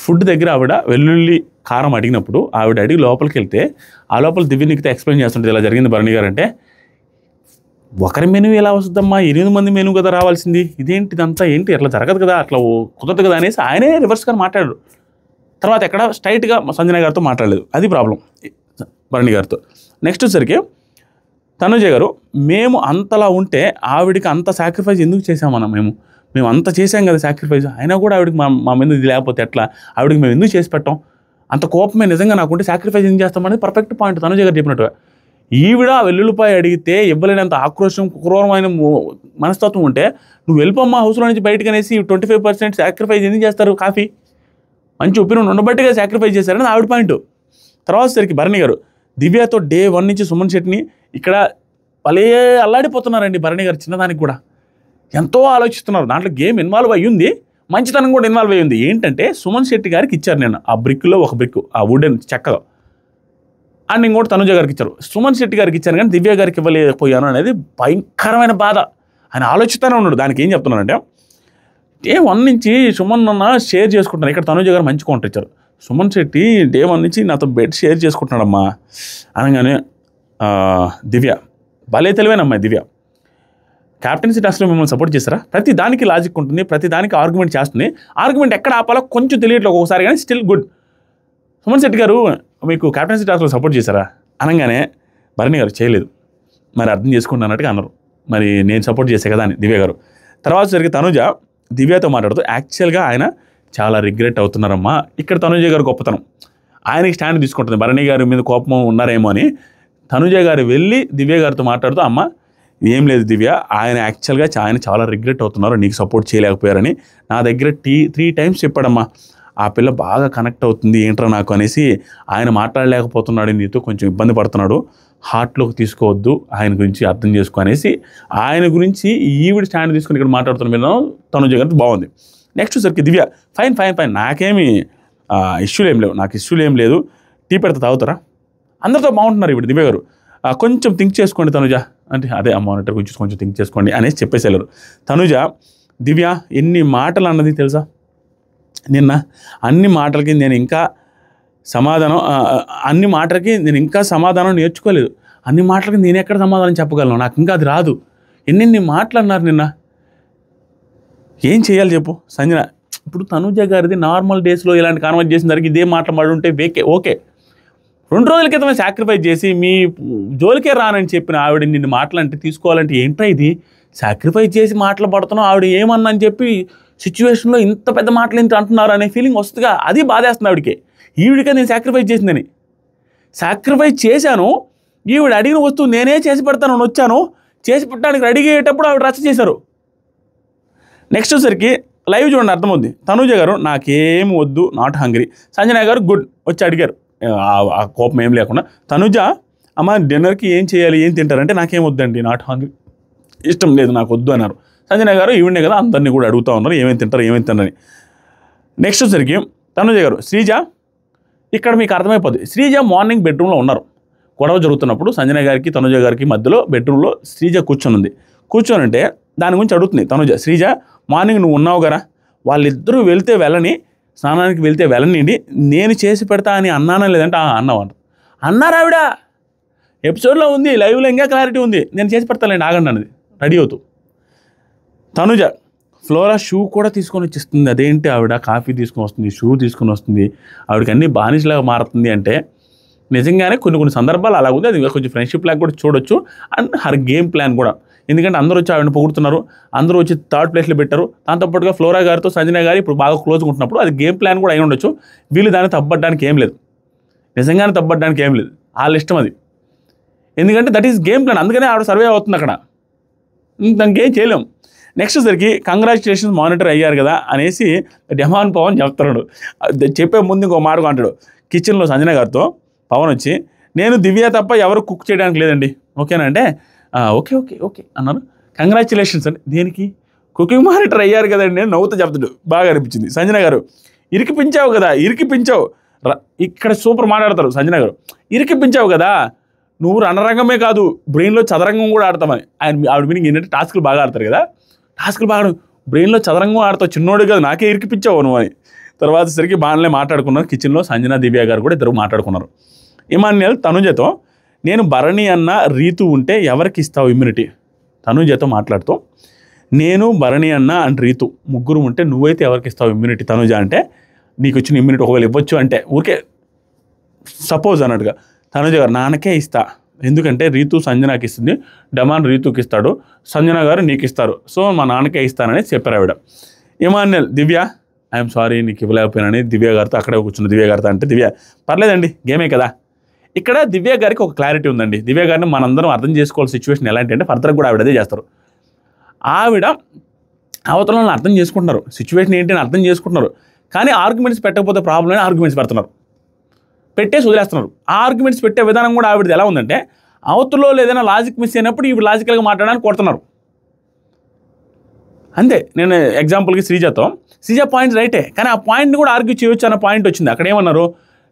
A: ఫుడ్ దగ్గర ఆవిడ వెల్లుల్లి కారం అడిగినప్పుడు ఆవిడ అడిగి లోపలికి వెళ్తే ఆ లోపల దివ్యనికితే ఎక్స్ప్లెయిన్ చేస్తుంటే ఇలా జరిగింది భరణి గారు అంటే, ఒకరి మెనూ ఎలా వస్తుందమ్మా, 8 మంది మెనూ కదా రావాల్సింది, ఇదేంటి ఇదంతా ఏంటి అట్లా జరగదు కదా, అట్లా కుదరదు కదా అనేసి ఆయనే రివర్స్గా మాట్లాడాడు. తర్వాత ఎక్కడ స్ట్రైట్గా సంజన గారితో మాట్లాడలేదు, అది ప్రాబ్లం భరణి గారితో. నెక్స్ట్ వచ్చరికి తనుజ గారు, మేము అంతలా ఉంటే ఆవిడికి అంత సాక్రిఫైస్ ఎందుకు చేసామన్నా, మేము అంత చేసాం కదా సాక్రిఫైస్, అయినా కూడా ఆవిడకి మా మీద ఇది లేకపోతే ఎట్లా, ఆవిడకి మేము ఎందుకు చేసి పెట్టాం, అంత కోపమే నిజంగా నాకుంటే సాక్రిఫైస్ ఎందుకు చేస్తామనేది పర్ఫెక్ట్ పాయింట్ తనుజ గారు చెప్పినట్టుగా. ఈవిడ వెల్లుల్లిపాయ అడిగితే ఇవ్వలేనంత ఆక్రోశం, క్రూరమైన మనస్తత్వం ఉంటే నువ్వు వెళ్ళిపోమ్మా హౌస్లో నుంచి బయటకు అనేసి 25% సాక్రిఫైస్ ఎందుకు చేస్తారు, కాఫీ మంచి ఒపీనియన్ ఉండబట్టిగా సాక్రిఫైస్ చేశారని ఆవిడ పాయింట్. తర్వాత సరికి భరణి గారు దివ్యతో డే 1 నుంచి సుమన్ శెట్టిని ఇక్కడ భలే అల్లాడిపోతున్నారండి. భరణి గారు చిన్నదానికి కూడా ఎంతో ఆలోచిస్తున్నారు, దాంట్లో గేమ్ ఇన్వాల్వ్ అయ్యింది, మంచితనం కూడా ఇన్వాల్వ్ అయ్యింది. ఏంటంటే సుమన్ శెట్టి గారికి ఇచ్చారు నేను ఆ బ్రిక్లో ఒక బ్రిక్, ఆ వుడెన్ చెక్కలో, అండ్ ఇంకోటి తనుజ గారికి ఇచ్చారు. సుమన్ శెట్టి గారికి ఇచ్చాను కానీ దివ్య గారికి ఇవ్వలేకపోయాను అనేది భయంకరమైన బాధ. ఆయన ఆలోచిస్తూనే ఉన్నాడు. దానికి ఏం చెప్తున్నానంటే, డే 1 నుంచి సుమన్ అన్న షేర్ చేసుకుంటున్నాను, ఇక్కడ తనుజ గారు మంచి కౌంటర్ ఇచ్చారు. సుమన్ శెట్టి డే 1 నుంచి నాతో బెడ్ షేర్ చేసుకుంటున్నాడమ్మా అనగానే దివ్య భలే తెలివేనమ్మాయి దివ్య, క్యాప్టెన్సీ టాస్క్లో మిమ్మల్ని సపోర్ట్ చేస్తారా, ప్రతి దానికి లాజిక్ ఉంటుంది, ప్రతి దానికి ఆర్గ్యుమెంట్ చేస్తుంది, ఆర్గ్యుమెంట్ ఎక్కడ ఆపాలో కొంచెం తెలియట్లేదు ఒకసారి కానీ స్టిల్ గుడ్. సుమన్ శెట్టి గారు మీకు క్యాప్టెన్సీ టాస్క్లో సపోర్ట్ చేశారా అనగానే భరణి గారు చేయలేదు, మరి అర్థం చేసుకుంటున్నట్టుగా అన్నారు, మరి నేను సపోర్ట్ చేసే కదా అని దివ్య గారు. తర్వాత జరిగి తనుజ దివ్యతో మాట్లాడుతూ యాక్చువల్గా ఆయన చాలా రిగ్రెట్ అవుతున్నారమ్మా, ఇక్కడ తనుజ గారు గొప్పతనం, ఆయనకి స్టాండ్ తీసుకుంటుంది, భరణి గారి మీద కోపం ఉన్నారేమో అని. తనుజ గారు వెళ్ళి దివ్య గారితో మాట్లాడుతూ, అమ్మ ఏం లేదు దివ్య, ఆయన యాక్చువల్గా ఆయన చాలా రిగ్రెట్ అవుతున్నారు, నీకు సపోర్ట్ చేయలేకపోయారని నా దగ్గర 3 టైమ్స్ చెప్పాడమ్మా, ఆ పిల్ల బాగా కనెక్ట్ అవుతుంది ఏంట్రా నాకు అనేసి, ఆయన మాట్లాడలేకపోతున్నాడు, నీతో కొంచెం ఇబ్బంది పడుతున్నాడు, హార్ట్లోకి తీసుకోవద్దు, ఆయన గురించి అర్థం చేసుకో అనేసి ఆయన గురించి ఈవిడ స్టాండ్ తీసుకుని ఇక్కడ మాట్లాడుతున్న మీద తనుజ గారితో బాగుంది. నెక్స్ట్ సరికి దివ్య ఫైన్ నాకేమి ఇష్యూలు ఏం లేవు, నాకు ఇష్యూలు ఏం లేదు, టీ పెడితే తాగుతారా, అందరితో బాగుంటున్నారు ఇప్పుడు దివ్య గారు, కొంచెం థింక్ చేసుకోండి తనుజ అంటే, అదే మానిటర్ గురించి కొంచెం థింక్ చేసుకోండి అనేసి చెప్పేసేళ్ళరు. తనుజ దివ్య ఎన్ని మాటలు అన్నది తెలుసా, నిన్న అన్ని మాటలకి నేను ఇంకా సమాధానం నేర్చుకోలేదు, అన్ని మాటలకి నేను ఎక్కడ సమాధానం చెప్పగలను, నాకు ఇంకా అది రాదు, ఎన్ని మాటలు అన్నారు నిన్న, ఏం చేయాలి చెప్పు సంజన. ఇప్పుడు తనుజ గారిది నార్మల్ డేస్లో ఇలాంటి కాన్వర్ట్ చేసిన దానికి ఇదే మాట్లాడుంటే ఓకే, 2 రోజుల క్రితమే సాక్రిఫైస్ చేసి మీ జోలికే రానని చెప్పిన ఆవిడ నిన్ను మాటలంటే తీసుకోవాలంటే ఏంట్రా ఇది, సాక్రిఫైస్ చేసి మాటలు పడుతున్నావు, ఆవిడ ఏమన్నా అని చెప్పి సిచ్యువేషన్లో ఇంత పెద్ద మాటలు ఏంటి అంటున్నారు అనే ఫీలింగ్ వస్తుందిగా, అది బాధేస్తుంది ఆవిడకి. ఈవిడికే నేను సాక్రిఫైస్ చేసిందని, సాక్రిఫైస్ చేశాను, ఈవిడ అడిగిన వస్తువు నేనే చేసి పెడతాను వచ్చాను, చేసి పెట్టడానికి రెడీ అయ్యేటప్పుడు ఆవిడ రచ్చ చేశారు. నెక్స్ట్ వచ్చేసరికి లైవ్ చూడండి అర్థమవుద్ది. తనుజ గారు నాకేం వద్దు, నాట్ హంగ్రీ, సంజన గారు గుడ్ వచ్చి అడిగారు ఆ కోపం ఏం లేకుండా. తనుజ అమ్మ డిన్నర్కి ఏం చేయాలి, ఏం తింటారంటే నాకేం వద్దండి, నాట్ హంగ్రీ, ఇష్టం లేదు నాకు వద్దు అన్నారు. సంజన గారు ఈవిడే కదా అందరినీ కూడా అడుగుతూ ఉన్నారు ఏమేమి తింటారని. నెక్స్ట్ వచ్చరికి తనుజ గారు శ్రీజ, ఇక్కడ మీకు అర్థమైపోద్ది, శ్రీజ మార్నింగ్ బెడ్రూమ్లో ఉన్నారు, గొడవ జరుగుతున్నప్పుడు సంజన గారికి తనుజ గారికి మధ్యలో బెడ్రూమ్లో శ్రీజ కూర్చొని ఉంటే దాని గురించి అడుగుతుంది తనుజ, శ్రీజ మార్నింగ్ నువ్వు ఉన్నావు కదా, వాళ్ళిద్దరూ వెళ్తే వెళ్ళని, స్నానానికి వెళ్తే వెళ్ళనిండి, నేను చేసి పెడతా అని అన్నానా లేదంటే అన్నావు అన్నారు ఆవిడ, ఎపిసోడ్లో ఉంది, లైవ్లో ఇంకా క్లారిటీ ఉంది, నేను చేసి పెడతానండి ఆగండి అన్నది రెడీ అవుతూ. తనుజ ఫ్లోరా షూ కూడా తీసుకొని వచ్చేస్తుంది, అదేంటి ఆవిడ కాఫీ తీసుకొని వస్తుంది, షూ తీసుకొని వస్తుంది, ఆవిడకి అన్నీ బానిసలాగా మారుతుంది అంటే నిజంగానే కొన్ని సందర్భాలు అలా ఉంది. అది కొంచెం ఫ్రెండ్షిప్ లాగా కూడా చూడొచ్చు. అండ్ హర్ గేమ్ ప్లాన్ కూడా. ఎందుకంటే అందరూ వచ్చి ఆవిడని పొగుడుతున్నారు, అందరూ వచ్చి థర్డ్ ప్లేస్లో పెట్టారు. దాంతోపాటుగా ఫ్లోరా గారితో సంజన గారు ఇప్పుడు బాగా క్లోజ్గా ఉంటున్నప్పుడు అది గేమ్ ప్లాన్ కూడా అయి ఉండొచ్చు. వీళ్ళు దాన్ని తప్పడానికి ఏం లేదు, నిజంగానే తప్పడానికి ఏం లేదు, వాళ్ళ ఇష్టం అది. ఎందుకంటే దట్ ఈస్ గేమ్ ప్లాన్. అందుకనే ఆవిడ సర్వే అవుతుంది అక్కడ, దానికి ఏం చేయలేం. నెక్స్ట్ సరికి కంగ్రాచులేషన్స్ మానిటర్ అయ్యారు కదా అనేసి డెమాన్ పవన్ చెప్తున్నాడు. చెప్పే ముందు ఇంకో మాట అంటాడు కిచెన్లో సంజన గారితో. పవన్ వచ్చి నేను దివ్య తప్ప ఎవరు కుక్ చేయడానికి లేదండి, ఓకేనా అంటే ఓకే ఓకే ఓకే అన్నారు. కంగ్రాచులేషన్స్ అండి, దేనికి? కుకింగ్ మానిటర్ అయ్యారు కదండి నేను నవ్వుతూ చెప్తాడు. బాగా అనిపించింది. సంజన గారు ఇరికిపించావు కదా, ఇరికిపించావు. ఇక్కడ సూపర్ మాట్లాడతారు సంజన గారు. ఇరికిపించావు కదా, నువ్వు రణరంగమే కాదు బ్రెయిన్లో చదరంగం కూడా ఆడతామని. ఆవిడ మీనింగ్ ఏంటంటే టాస్కులు బాగా ఆడతారు కదా, టాస్కులు బాగా బ్రెయిన్లో చదరంగం ఆడతావు, చిన్నోడు కాదు, నాకే ఇరికిపించావు నువ్వు అని. తర్వాత సరికి బాగానే మాట్లాడుకున్నారు. కిచెన్లో సంజన దివ్య గారు కూడా ఇద్దరు మాట్లాడుకున్నారు. ఇమాన్యుయల్ తనుజతో నేను భరణి అన్న రీతు ఉంటే ఎవరికి ఇస్తావు ఇమ్యూనిటీ? తనుజతో మాట్లాడుతూ నేను భరణి అన్న అండ్ రీతు ముగ్గురు ఉంటే నువ్వైతే ఎవరికి ఇస్తావు ఇమ్యూనిటీ తనుజ అంటే? నీకు వచ్చిన ఇమ్యూనిటీ ఒకవేళ ఇవ్వచ్చు అంటే ఊరికే సపోజ్ అన్నట్టుగా తనుజ గారు నాన్నకే ఇస్తా, ఎందుకంటే రీతు సంజనాకి ఇస్తుంది, డమాన్ రీతుకి ఇస్తాడు, సంజన గారు నీకు ఇస్తారు, సో మా నాన్నకే ఇస్తానని చెప్పారు ఆవిడ. ఇమాన్యుయల్ దివ్య ఐఎమ్ సారీ నీకు ఇవ్వలేకపోయినాని దివ్య గారితో అక్కడే కూర్చున్న దివ్య గారితో అంటే దివ్య పర్లేదండి గేమే కదా. ఇక్కడ దివ్య గారికి ఒక క్లారిటీ ఉందండి. దివ్య గారిని మనందరం అర్థం చేసుకోవాల్సిన సిచ్యువేషన్ ఎలాంటి అంటే ఫర్దర్ కూడా ఆవిడ అదే చేస్తారు. ఆవిడ అవతలను అర్థం చేసుకుంటున్నారు, సిచ్యువేషన్ ఏంటి అని అర్థం చేసుకుంటున్నారు, కానీ ఆర్గ్యుమెంట్స్ పెట్టకపోతే ప్రాబ్లం అని ఆర్గ్యుమెంట్స్ పెడుతున్నారు, పెట్టేసి వదిలేస్తున్నారు. ఆ ఆర్గ్యుమెంట్స్ పెట్టే విధానం కూడా ఆవిడది ఎలా ఉందంటే అవతలో ఏదైనా లాజిక్ మిస్ అయినప్పుడు ఇవి లాజికల్గా మాట్లాడడానికి కొడుతున్నారు అంతే. నేను ఎగ్జాంపుల్కి శ్రీజ పాయింట్ రైటే, కానీ ఆ పాయింట్ని కూడా ఆర్గ్యూ చేయొచ్చు అన్న పాయింట్ వచ్చింది. అక్కడ ఏమన్నారు,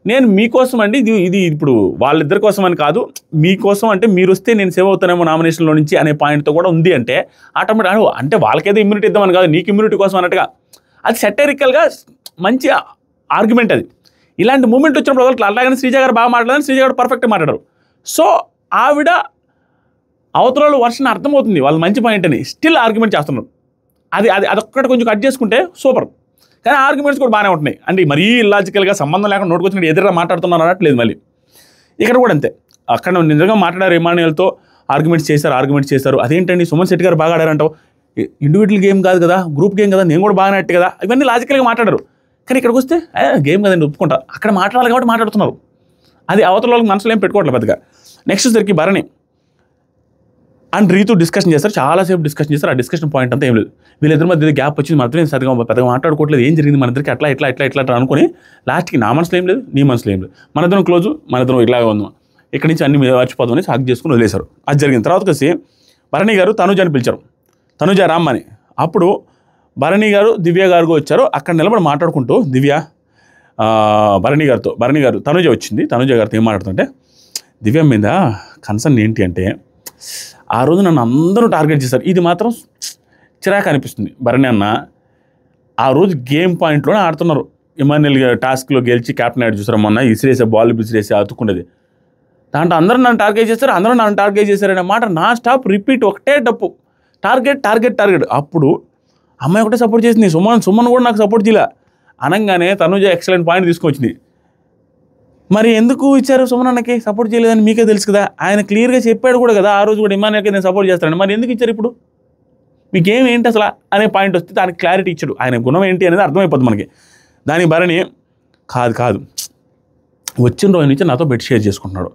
A: నేను మీకోసం అండి, ఇది ఇప్పుడు వాళ్ళిద్దరి కోసం అని కాదు, మీకోసం అంటే మీరు వస్తే నేను సేవ్ అవుతానేమో నామినేషన్లో నుంచి అనే పాయింట్తో కూడా ఉంది అంటే ఆటోమేటిక్ అంటే వాళ్ళకేదో ఇమ్యూనిటీ ఇద్దామని కాదు, నీకు ఇమ్యూనిటీ కోసం అన్నట్టుగా అది సెటరికల్గా మంచి ఆర్గ్యుమెంట్ అది. ఇలాంటి మూమెంట్ వచ్చినప్పుడు వాళ్ళకి అలాగని శ్రీజ గారు బాగా మాట్లాడారు, శ్రీజ గారు పర్ఫెక్ట్గా మాట్లాడారు. సో ఆవిడ అవతల వర్షన్ అర్థమవుతుంది వాళ్ళు మంచి పాయింట్ అని, స్టిల్ ఆర్గ్యుమెంట్ చేస్తున్నారు. అదొక్కటి కొంచెం కట్ చేసుకుంటే సూపర్, కానీ ఆర్గ్యుమెంట్స్ కూడా బాగానే ఉంటున్నాయి. అంటే మరీ ఇల్లాజికల్గా సంబంధం లేకుండా నోటుకొచ్చినట్టు ఎదురుగా మాట్లాడుతున్నారు అనట్లేదు. మళ్ళీ ఇక్కడ కూడా అంతే, అక్కడ నిజంగా మాట్లాడారు, ఇమాన్యుయల్తో ఆర్గ్యుమెంట్స్ చేశారు. అదేంటండి సుమన్ శెట్టి గారు బాగా ఆడారంటావు, ఇండివిజువల్ గేమ్ కాదు కదా, గ్రూప్ గేమ్ కదా, నేను కూడా బాగానే అట్టు కదా, ఇవన్నీ లాజికల్గా మాట్లాడారు. కానీ ఇక్కడికి వస్తే గేమ్ కదండి ఒప్పుకుంటా, అక్కడ మాట్లాడాలి కాబట్టి మాట్లాడుతున్నారు. అది అవతల వాళ్ళకి మనసులో ఏం పెట్టుకోవట్లేదు పెద్దగా. నెక్స్ట్ సరికి భరణి అండ్ రీతు డిస్కషన్ చేస్తారు, చాలాసేపు డిస్కషన్ చేస్తారు. ఆ డిస్కషన్ పాయింట్ అంతా ఏం లేదు, వీళ్ళిద్దరి మధ్య గ్యాప్ వచ్చింది, మన ఇద్దరు సరిగా పెద్దగా మాట్లాడుకోవట్లేదు, ఏం జరిగింది మన ఇద్దరికి అట్లా అనుకుని లాస్ట్కి నా మనసులో ఏం లేదు, నీ మనసులో ఏం లేదు, మన ఇద్దరం క్లోజు, మన ఇద్దరం ఇలాగే ఉందాం, ఇక్కడి నుంచి అన్ని మర్చిపోదామని సాగు చేసుకుని వదిలేశారు. అది జరిగింది. తర్వాత వచ్చి భరణి గారు తనుజని పిలిచారు, తనుజ రామ్మని. అప్పుడు భరణి గారు దివ్య గారు వచ్చారు. అక్కడ నిలబడి మాట్లాడుకుంటూ దివ్య భరణి గారు తనుజ వచ్చింది. తనుజ గారితో ఏం మాట్లాడుతుంటే, దివ్య మీద కన్సర్న్ ఏంటి అంటే ఆ రోజు నన్ను అందరూ టార్గెట్ చేశారు, ఇది మాత్రం చిరాకు అనిపిస్తుంది. భరణి అన్న ఆ రోజు గేమ్ పాయింట్లోనే ఆడుతున్నారు. ఇమాన్యుయల్ టాస్క్లో గెలిచి క్యాప్టెన్ ఆడి చూసారు మొన్న, బాల్ విసిరేసి అతుక్కునేది, దాంట్లో అందరూ నన్ను టార్గెట్ చేశారనే మాట నా స్టాప్ రిపీట్, ఒకటే డప్పు, టార్గెట్. అప్పుడు అమ్మాయి ఒకటే సపోర్ట్ చేసింది, సుమన్ కూడా నాకు సపోర్ట్ చేయలే అనగానే తనుజ ఎక్సలెంట్ పాయింట్ తీసుకొచ్చింది. మరి ఎందుకు ఇచ్చారు సుమన్ అన్నకి సపోర్ట్ చేయలేదని మీకే తెలుసు కదా, ఆయన క్లియర్గా చెప్పాడు కూడా కదా ఆ రోజు కూడా, ఇమాన్యుయల్కి నేను సపోర్ట్ చేస్తాను, మరి ఎందుకు ఇచ్చారు ఇప్పుడు, మీకేం ఏంటి అసలు అనే పాయింట్ వస్తే దానికి క్లారిటీ ఇచ్చాడు. ఆయన గుణం ఏంటి అనేది అర్థమైపోతుంది మనకి. దానికి భరణి కాదు వచ్చిన రోజు నుంచి నాతో బెడ్ షేర్ చేసుకుంటున్నాడు,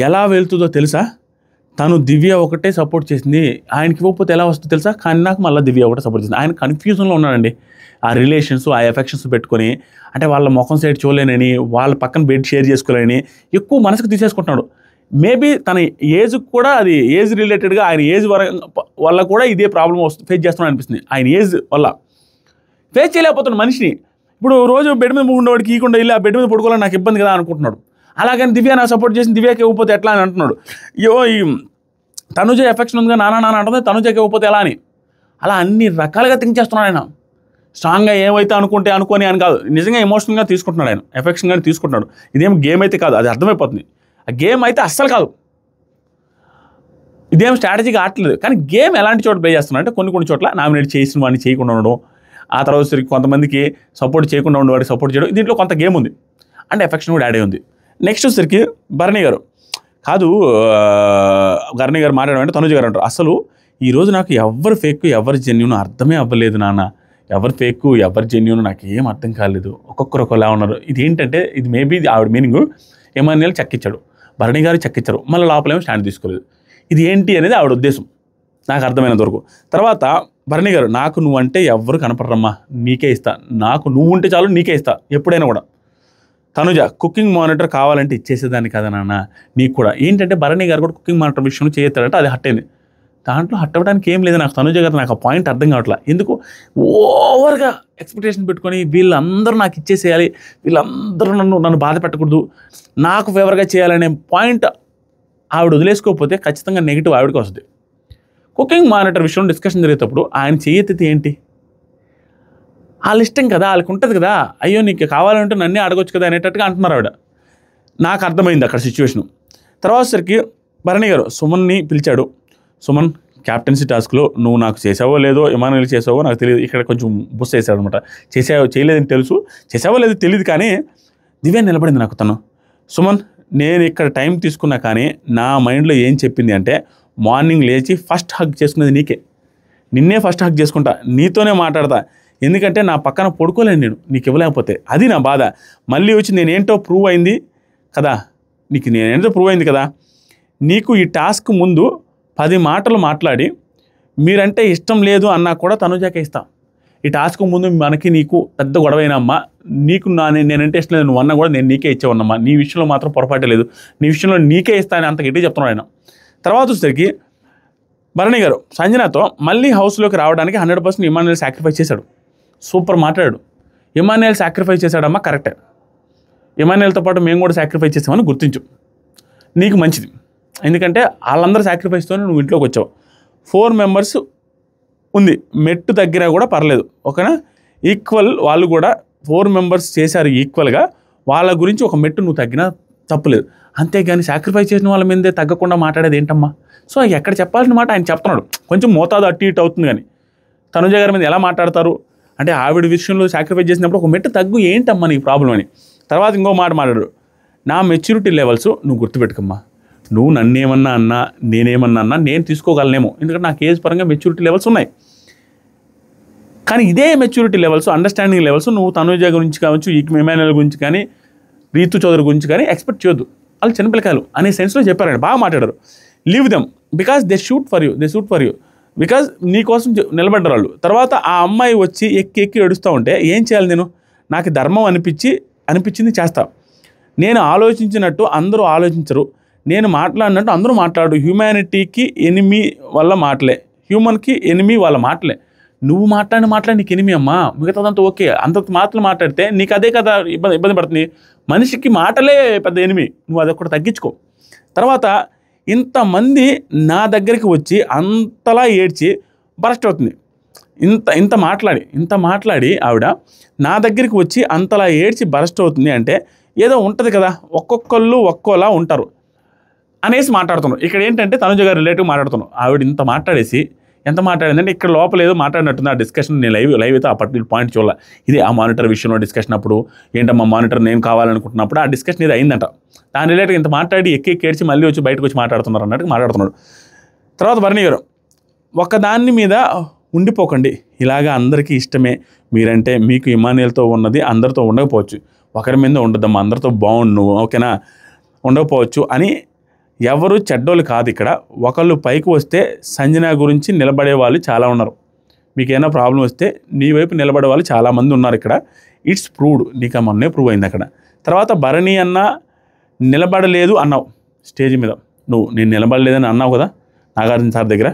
A: ఎలా వెళ్తుందో తెలుసా, తను దివ్య ఒకటే సపోర్ట్ చేసింది, ఆయనకి ఇవ్వకపోతే ఎలా వస్తుందో తెలుసా, కానీ నాకు మళ్ళీ దివ్య ఒకటే సపోర్ట్ చేసింది. ఆయన కన్ఫ్యూజన్లో ఉన్నాడండి. ఆ రిలేషన్స్ ఆ ఎఫెక్షన్స్ పెట్టుకొని, అంటే వాళ్ళ ముఖం సైడ్ చూడలేనని, వాళ్ళ పక్కన బెడ్ షేర్ చేసుకోలేని ఎక్కువ మనసుకు తీసేసుకుంటున్నాడు. మేబీ తన ఏజ్ కూడా, అది ఏజ్ రిలేటెడ్గా ఆయన ఏజ్ వల్ల కూడా ఇదే ప్రాబ్లం ఫేస్ చేస్తున్నాడు అనిపిస్తుంది. ఆయన ఏజ్ వల్ల ఫేస్ చేయలేకపోతున్నాడు మనిషిని. ఇప్పుడు రోజు బెడ్ మీద ఉండేవాడికి ఈకుండా వెళ్ళి ఆ బెడ్ మీద పడుకోవాలని నాకు ఇబ్బంది కదా అనుకుంటున్నాడు. అలాగని దివ్య నాకు సపోర్ట్ చేసి దివ్యకి ఇవ్వకపోతే ఎట్లా అని అంటున్నాడు. ఈ తనుజ ఎఫెక్షన్ ఉందిగా నాన్న అంటుంది, తనుజకి ఇవ్వకపోతే ఎలా అని, అలా అన్ని రకాలుగా థింక్ చేస్తున్నాడు ఆయన. స్ట్రాంగ్గా ఏమైతే అనుకొని అని కాదు, నిజంగా ఎమోషనల్గా తీసుకుంటున్నాడు ఆయన, ఎఫెక్షన్గానే తీసుకుంటున్నాడు. ఇదేం గేమ్ అయితే కాదు, అది అర్థమైపోతుంది. ఆ గేమ్ అయితే అస్సలు కాదు, ఇదేం స్ట్రాటజీగా ఆడలేదు. కానీ గేమ్ ఎలాంటి చోట ప్లే చేస్తున్నాడు అంటే కొన్ని చోట్ల నామినేట్ చేసిన వాడిని చేయకుండా ఉండడం, ఆ తర్వాత కొంతమందికి సపోర్ట్ చేయకుండా ఉండేవాడికి సపోర్ట్ చేయడం, దీంట్లో కొంత గేమ్ ఉంది అండ్ ఎఫెక్షన్ కూడా యాడ్ అయి ఉంది. నెక్స్ట్ వచ్చేసరికి భరణి గారు కాదు, భరణి గారు మాట్లాడమంటే తనుజ గారు అంటారు, అసలు ఈరోజు నాకు ఎవరు ఫేక్ ఎవరు జెన్యూన్ అర్థమే అవ్వలేదు నాన్న, ఎవరు ఫేక్ ఎవరు జెన్యూన్ నాకు ఏం అర్థం కాలేదు, ఒక్కొక్కరు ఒకలా ఉన్నారు. ఇది ఏంటంటే ఇది మేబీ ఆవిడ మీనింగ్ ఎమాన్యుయల్ చెక్కిచ్చాడు, భరణి గారు చెక్కిచ్చారు, మళ్ళీ లోపలేమో స్టాండ్ తీసుకోలేదు. ఇది ఏంటి అనేది ఆవిడ ఉద్దేశం నాకు అర్థమైనంత వరకు. తర్వాత భరణి గారు నాకు నువ్వంటే ఎవరు కనపడరమ్మా, నీకే ఇస్తా, నాకు నువ్వు ఉంటే చాలు నీకే ఇస్తా ఎప్పుడైనా కూడా. తనుజ కుకింగ్ మానిటర్ కావాలంటే ఇచ్చేసేదాన్ని కదా నాన్న నీకు కూడా. ఏంటంటే భరణి గారు కూడా కుకింగ్ మానిటర్ విషయంలో చేయొత్తాడంటే అది హట్ అయింది. దాంట్లో హట్ అవ్వడానికి ఏం లేదు. నాకు తనుజ గారు నాకు ఆ పాయింట్ అర్థం కావట్లా. ఎందుకు ఓవర్గా ఎక్స్పెక్టేషన్ పెట్టుకొని వీళ్ళందరూ నాకు ఇచ్చేసేయాలి, వీళ్ళందరూ నన్ను బాధ పెట్టకూడదు, నాకు ఫేవర్గా చేయాలనే పాయింట్ ఆవిడ వదిలేసుకోకపోతే ఖచ్చితంగా నెగిటివ్ ఆవిడకి వస్తుంది. కుకింగ్ మానిటర్ విషయంలో డిస్కషన్ జరిగేటప్పుడు ఆయన చేయెత్తితే ఏంటి, వాళ్ళ ఇష్టం కదా, వాళ్ళకి ఉంటుంది కదా, అయ్యో నీకు కావాలంటే నన్నే అడగొచ్చు కదా అనేటట్టుగా అంటున్నారు ఆవిడ. నాకు అర్థమైంది అక్కడ సిచ్యువేషను. తర్వాత సరికి భరణి గారు సుమన్ని పిలిచాడు. సుమన్ క్యాప్టెన్సీ టాస్క్లో నువ్వు నాకు చేసావో లేదో ఎమాన్యుయల్ చేసావో నాకు తెలియదు, ఇక్కడ కొంచెం బుస్ చేశాడు అనమాట. చేసావో చేయలేదని తెలుసు, చేసావో లేదో తెలియదు, కానీ దివ్య నిలబడింది నాకు తను. సుమన్ నేను ఇక్కడ టైం తీసుకున్నా కానీ నా మైండ్లో ఏం చెప్పింది అంటే మార్నింగ్ లేచి ఫస్ట్ హగ్ చేసుకునేది నీకే, నిన్నే ఫస్ట్ హగ్ చేసుకుంటా, నీతోనే మాట్లాడతా, ఎందుకంటే నా పక్కన పడుకోలేను నేను నీకు ఇవ్వలేకపోతే, అది నా బాధ. మళ్ళీ వచ్చి నేనేంటో ప్రూవ్ అయింది కదా, నీకు నేనేంటో ప్రూవ్ అయింది కదా, నీకు ఈ టాస్క్ ముందు 10 మాటలు మాట్లాడి మీరంటే ఇష్టం లేదు అన్నా కూడా తనుజాకే ఇస్తాం. ఈ టాస్క్ ముందు మనకి నీకు పెద్ద గొడవైనమ్మా, నీకు నేనంటే ఇష్టం లేదు నువ్వు అన్నా కూడా నేను నీకే ఇచ్చేవన్నమ్మా, నీ విషయంలో మాత్రం పొరపాటే లేదు, నీ విషయంలో నీకే ఇస్తానని అంత గట్టి చెప్తున్నాడు ఆయన. తర్వాత వచ్చేసరికి భరణి గారు సంజనాతో మళ్ళీ హౌస్లోకి రావడానికి 100% ఎమాన్యుయల్ సాక్రిఫైస్ చేశాడు. సూపర్ మాట్లాడాడు. ఎమాన్యుయల్ సాక్రిఫైస్ చేశాడమ్మా, కరెక్టే, ఎమాన్యుయల్తో పాటు మేము కూడా సాక్రిఫైస్ చేసామని గుర్తించు, నీకు మంచిది. ఎందుకంటే వాళ్ళందరూ సాక్రిఫైస్తోనే నువ్వు ఇంట్లోకి వచ్చావు. 4 మెంబర్స్ ఉంది, మెట్టు దగ్గర కూడా పర్లేదు, ఓకేనా, ఈక్వల్ వాళ్ళు కూడా 4 మెంబర్స్ చేశారు ఈక్వల్గా, వాళ్ళ గురించి ఒక మెట్టు నువ్వు తగ్గినా తప్పులేదు. అంతేగాని సాక్రిఫైస్ చేసిన వాళ్ళ మీదే తగ్గకుండా మాట్లాడేది ఏంటమ్మా. సో ఎక్కడ చెప్పాల్సిన మాట ఆయన చెప్తున్నాడు, కొంచెం మోతాదు అటు ఇటు అవుతుంది. కానీ తనుజ గారి మీద ఎలా మాట్లాడతారు అంటే ఆవిడ విషయంలో సాక్రిఫైస్ చేసినప్పుడు ఒక మెట్టు తగ్గు, ఏంటమ్మా నీ ప్రాబ్లం అని. తర్వాత ఇంకో మాట మాట్లాడు, నా మెచ్యూరిటీ లెవెల్స్ నువ్వు గుర్తుపెట్టుకమ్మా, నువ్వు నన్నేమన్నా అన్నా నేనేమన్నా అన్నా నేను తీసుకోగలనేమో, ఎందుకంటే నాకు ఏజ్ పరంగా మెచ్యూరిటీ లెవెల్స్ ఉన్నాయి, కానీ ఇదే మెచ్యూరిటీ లెవెల్స్ అండర్స్టాండింగ్ లెవెల్స్ నువ్వు తనుజ గురించి కావచ్చు, ఈ ఎమాన్యుయల్ గురించి కానీ రీతు చౌదరి గురించి కానీ ఎక్స్పెక్ట్ చేయొద్దు, వాళ్ళు చిన్నపిల్లకాయలు అనే సెన్స్లో చెప్పారండి. బాగా మాట్లాడారు. Leave them because they shoot for you because నీకోసం నిలబడ్డారు వాళ్ళు. తర్వాత ఆ అమ్మాయి వచ్చి ఎక్కి ఏడుస్తూ ఉంటే ఏం చేయాలి నేను, నాకు ధర్మం అనిపించింది చేస్తా. నేను ఆలోచించినట్టు అందరూ ఆలోచించరు, నేను మాట్లాడినట్టు అందరూ మాట్లాడు. హ్యూమానిటీకి ఎనిమి వల్ల మాటలే, హ్యూమన్కి ఎనిమి వాళ్ళ మాటలే. నువ్వు మాట్లాడి నీకు ఎనిమి అమ్మా, మిగతాదంతా ఓకే, అంత మాటలు మాట్లాడితే నీకు అదే కదా ఇబ్బంది పడుతుంది. మనిషికి మాటలే పెద్ద ఎనిమి, నువ్వు అదొకటి తగ్గించుకో. తర్వాత ఇంతమంది నా దగ్గరికి వచ్చి అంతలా ఏడ్చి బరస్ట్ అవుతుంది, ఇంత మాట్లాడి ఆవిడ నా దగ్గరికి వచ్చి అంతలా ఏడ్చి బరస్ట్ అవుతుంది అంటే ఏదో ఉంటుంది కదా, ఒక్కొక్కళ్ళు ఒక్కోలా ఉంటారు అనేసి మాట్లాడుతున్నాను. ఇక్కడ ఏంటంటే తనుజ గారు రిలేటివ్ మాట్లాడుతున్నాను. ఆవిడ ఇంత మాట్లాడేసి ఎంత మాట్లాడిందంటే ఇక్కడ లోపల ఏదో మాట్లాడినట్టుంది. ఆ డిస్కషన్ నేను లైవ్ అయితే ఆ పర్టికులర్ పాయింట్ చూడాలి. ఇది ఆ మానిటర్ విషయంలో డిస్కషన్ అప్పుడు ఏంటమ్మా మానిటర్ నేను కావాలనుకుంటున్నప్పుడు ఆ డిస్కషన్ ఇది అయిందంట. దాని రిలేటెడ్ ఇంత మాట్లాడి ఎక్కి ఏడ్చి మళ్ళీ వచ్చి బయటకు వచ్చి మాట్లాడుతున్నారు అన్నట్టు మాట్లాడుతున్నాడు. తర్వాత భరణి గారు ఒకదాని మీద ఉండిపోకండి, ఇలాగా అందరికీ ఇష్టమే మీరంటే, మీకు ఎమాన్యుయల్తో ఉన్నది అందరితో ఉండకపోవచ్చు, ఒకరి మీద ఉండదమ్మా, అందరితో బాగుండు ఓకేనా, ఉండకపోవచ్చు అని ఎవరు చెడ్డోళ్ళు కాదు. ఇక్కడ ఒకళ్ళు పైకి వస్తే సంజన గురించి నిలబడే వాళ్ళు చాలా ఉన్నారు, మీకు ఏమైనా ప్రాబ్లం వస్తే నీ వైపు నిలబడే వాళ్ళు చాలామంది ఉన్నారు. ఇక్కడ ఇట్స్ ప్రూవ్డ్, నీకు ఆ మొన్నే ప్రూవ్ అయింది అక్కడ. తర్వాత భరణి అన్న నిలబడలేదు అన్నావు స్టేజ్ మీద, నేను నిలబడలేదని అన్నావు కదా నాగార్జున సార్ దగ్గర,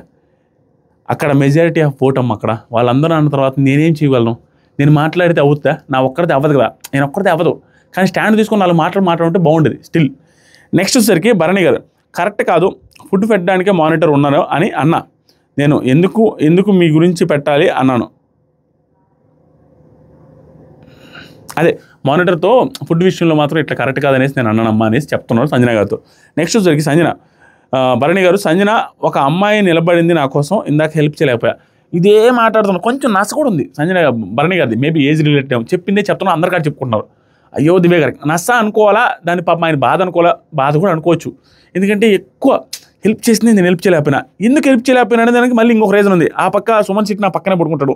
A: అక్కడ మెజారిటీ ఆఫ్ ఓట్ అమ్మ అక్కడ వాళ్ళందరూ అన్న తర్వాత నేనేం చేయగలను, నేను మాట్లాడితే అవుతుందా, నా ఒక్కడితే అవ్వదు కదా, నేను ఒక్కడితే అవ్వదు, కానీ స్టాండ్ తీసుకొని వాళ్ళు మాట్లాడుంటే బాగుండేది స్టిల్. నెక్స్ట్ వచ్చేసరికి భరణి గారు కరెక్ట్ కాదు, ఫుడ్ పెట్టడానికే మానిటర్ ఉన్నారు అని అన్నా, నేను ఎందుకు మీ గురించి పెట్టాలి అన్నాను, అదే మానిటర్తో ఫుడ్ విషయంలో మాత్రం ఇట్లా కరెక్ట్ కాదనేసి నేను అన్నానమ్మా అనేసి చెప్తున్నాడు సంజన గారితో. నెక్స్ట్ వచ్చేసరికి భరణి గారు సంజన ఒక అమ్మాయి నిలబడింది నా కోసం, ఇందాక హెల్ప్ చేయలేకపోయా, ఇదే మాట్లాడుతున్నాను. కొంచెం నస కూడా ఉంది సంజన భరణి గారిది, మేబీ ఏజ్ రిలేటెడ్ చెప్పిందే చెప్తున్నా అందరికాడ చెప్పుకుంటున్నారు. అయ్యో దివ్య గారికి నస్సా అనుకోవాలా, దాని పాపం ఆయన బాధ అనుకోవాలా, బాధ కూడా అనుకోవచ్చు. ఎందుకంటే ఎక్కువ హెల్ప్ చేసింది నేను హెల్ప్ చేయలేకపోయినా. ఎందుకు హెల్ప్ చేయలేకపోయినా అనే దానికి మళ్ళీ ఇంకొక రీజన్ ఉంది. ఆ పక్క సుమన్ శెట్టి నా పక్కనే పడుకుంటాడు,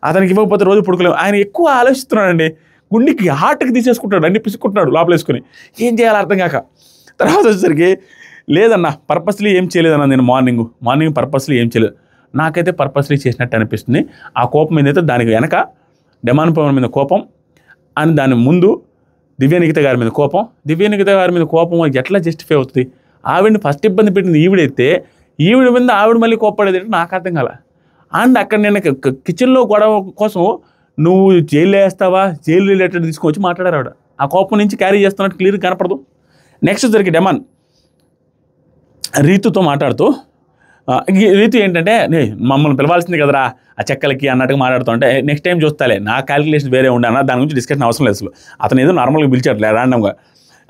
A: అతనికి ఇవ్వకపోతే రోజు పడుకోలేము. ఆయన ఎక్కువ ఆలోచిస్తున్నాడండి, గుండెకి హార్ట్కి తీసేసుకుంటాడు, అన్ని పిసుకుంటున్నాడు లోపలేసుకొని, ఏం చేయాలో అర్థం కాక. తర్వాత వచ్చేసరికి లేదన్నా పర్పస్లీ ఏం చేయలేదన్నా, నేను మార్నింగ్ పర్పస్లీ ఏం చేయలేదు, నాకైతే పర్పస్లీ చేసినట్టు అనిపిస్తుంది. ఆ కోపం ఏదైతే దానికి వెనక డెమాన్ పవన్ మీద కోపం అని, దాని ముందు దివ్యనిఖిత గారి మీద కోపం. దివ్యనిఖిత గారి మీద కోపం ఎట్లా జస్టిఫై అవుతుంది? ఆవిడని ఫస్ట్ ఇబ్బంది పెట్టింది ఈవిడైతే, ఈవిడ మీద ఆవిడ మళ్ళీ కోప్పడేది అంటే నాకు అర్థం కాల. అండ్ అక్కడ నేను కిచెన్లో గొడవ కోసం నువ్వు జైలు వేస్తావా, జైలు రిలేటెడ్ తీసుకొచ్చి మాట్లాడారు ఆవిడ. ఆ కోపం నుంచి క్యారీ చేస్తున్నట్టు క్లియర్ కనపడదు. నెక్స్ట్ జరిగి డెమాన్ రీతుతో మాట్లాడుతూ, రీతు ఏంటంటే మమ్మల్ని పిలవాల్సింది కదరా ఆ చెక్కలకి అన్నట్టుగా మాట్లాడుతూ ఉంటే, నెక్స్ట్ టైం చూస్తాలే నా క్యాలిక్యులేషన్ వేరే ఉండే అన్న, దాని గురించి డిస్కషన్ అవసరం లేదు అసలు. అతను ఏదో నార్మల్గా పిలిచాడులే ర్యాండమ్గా.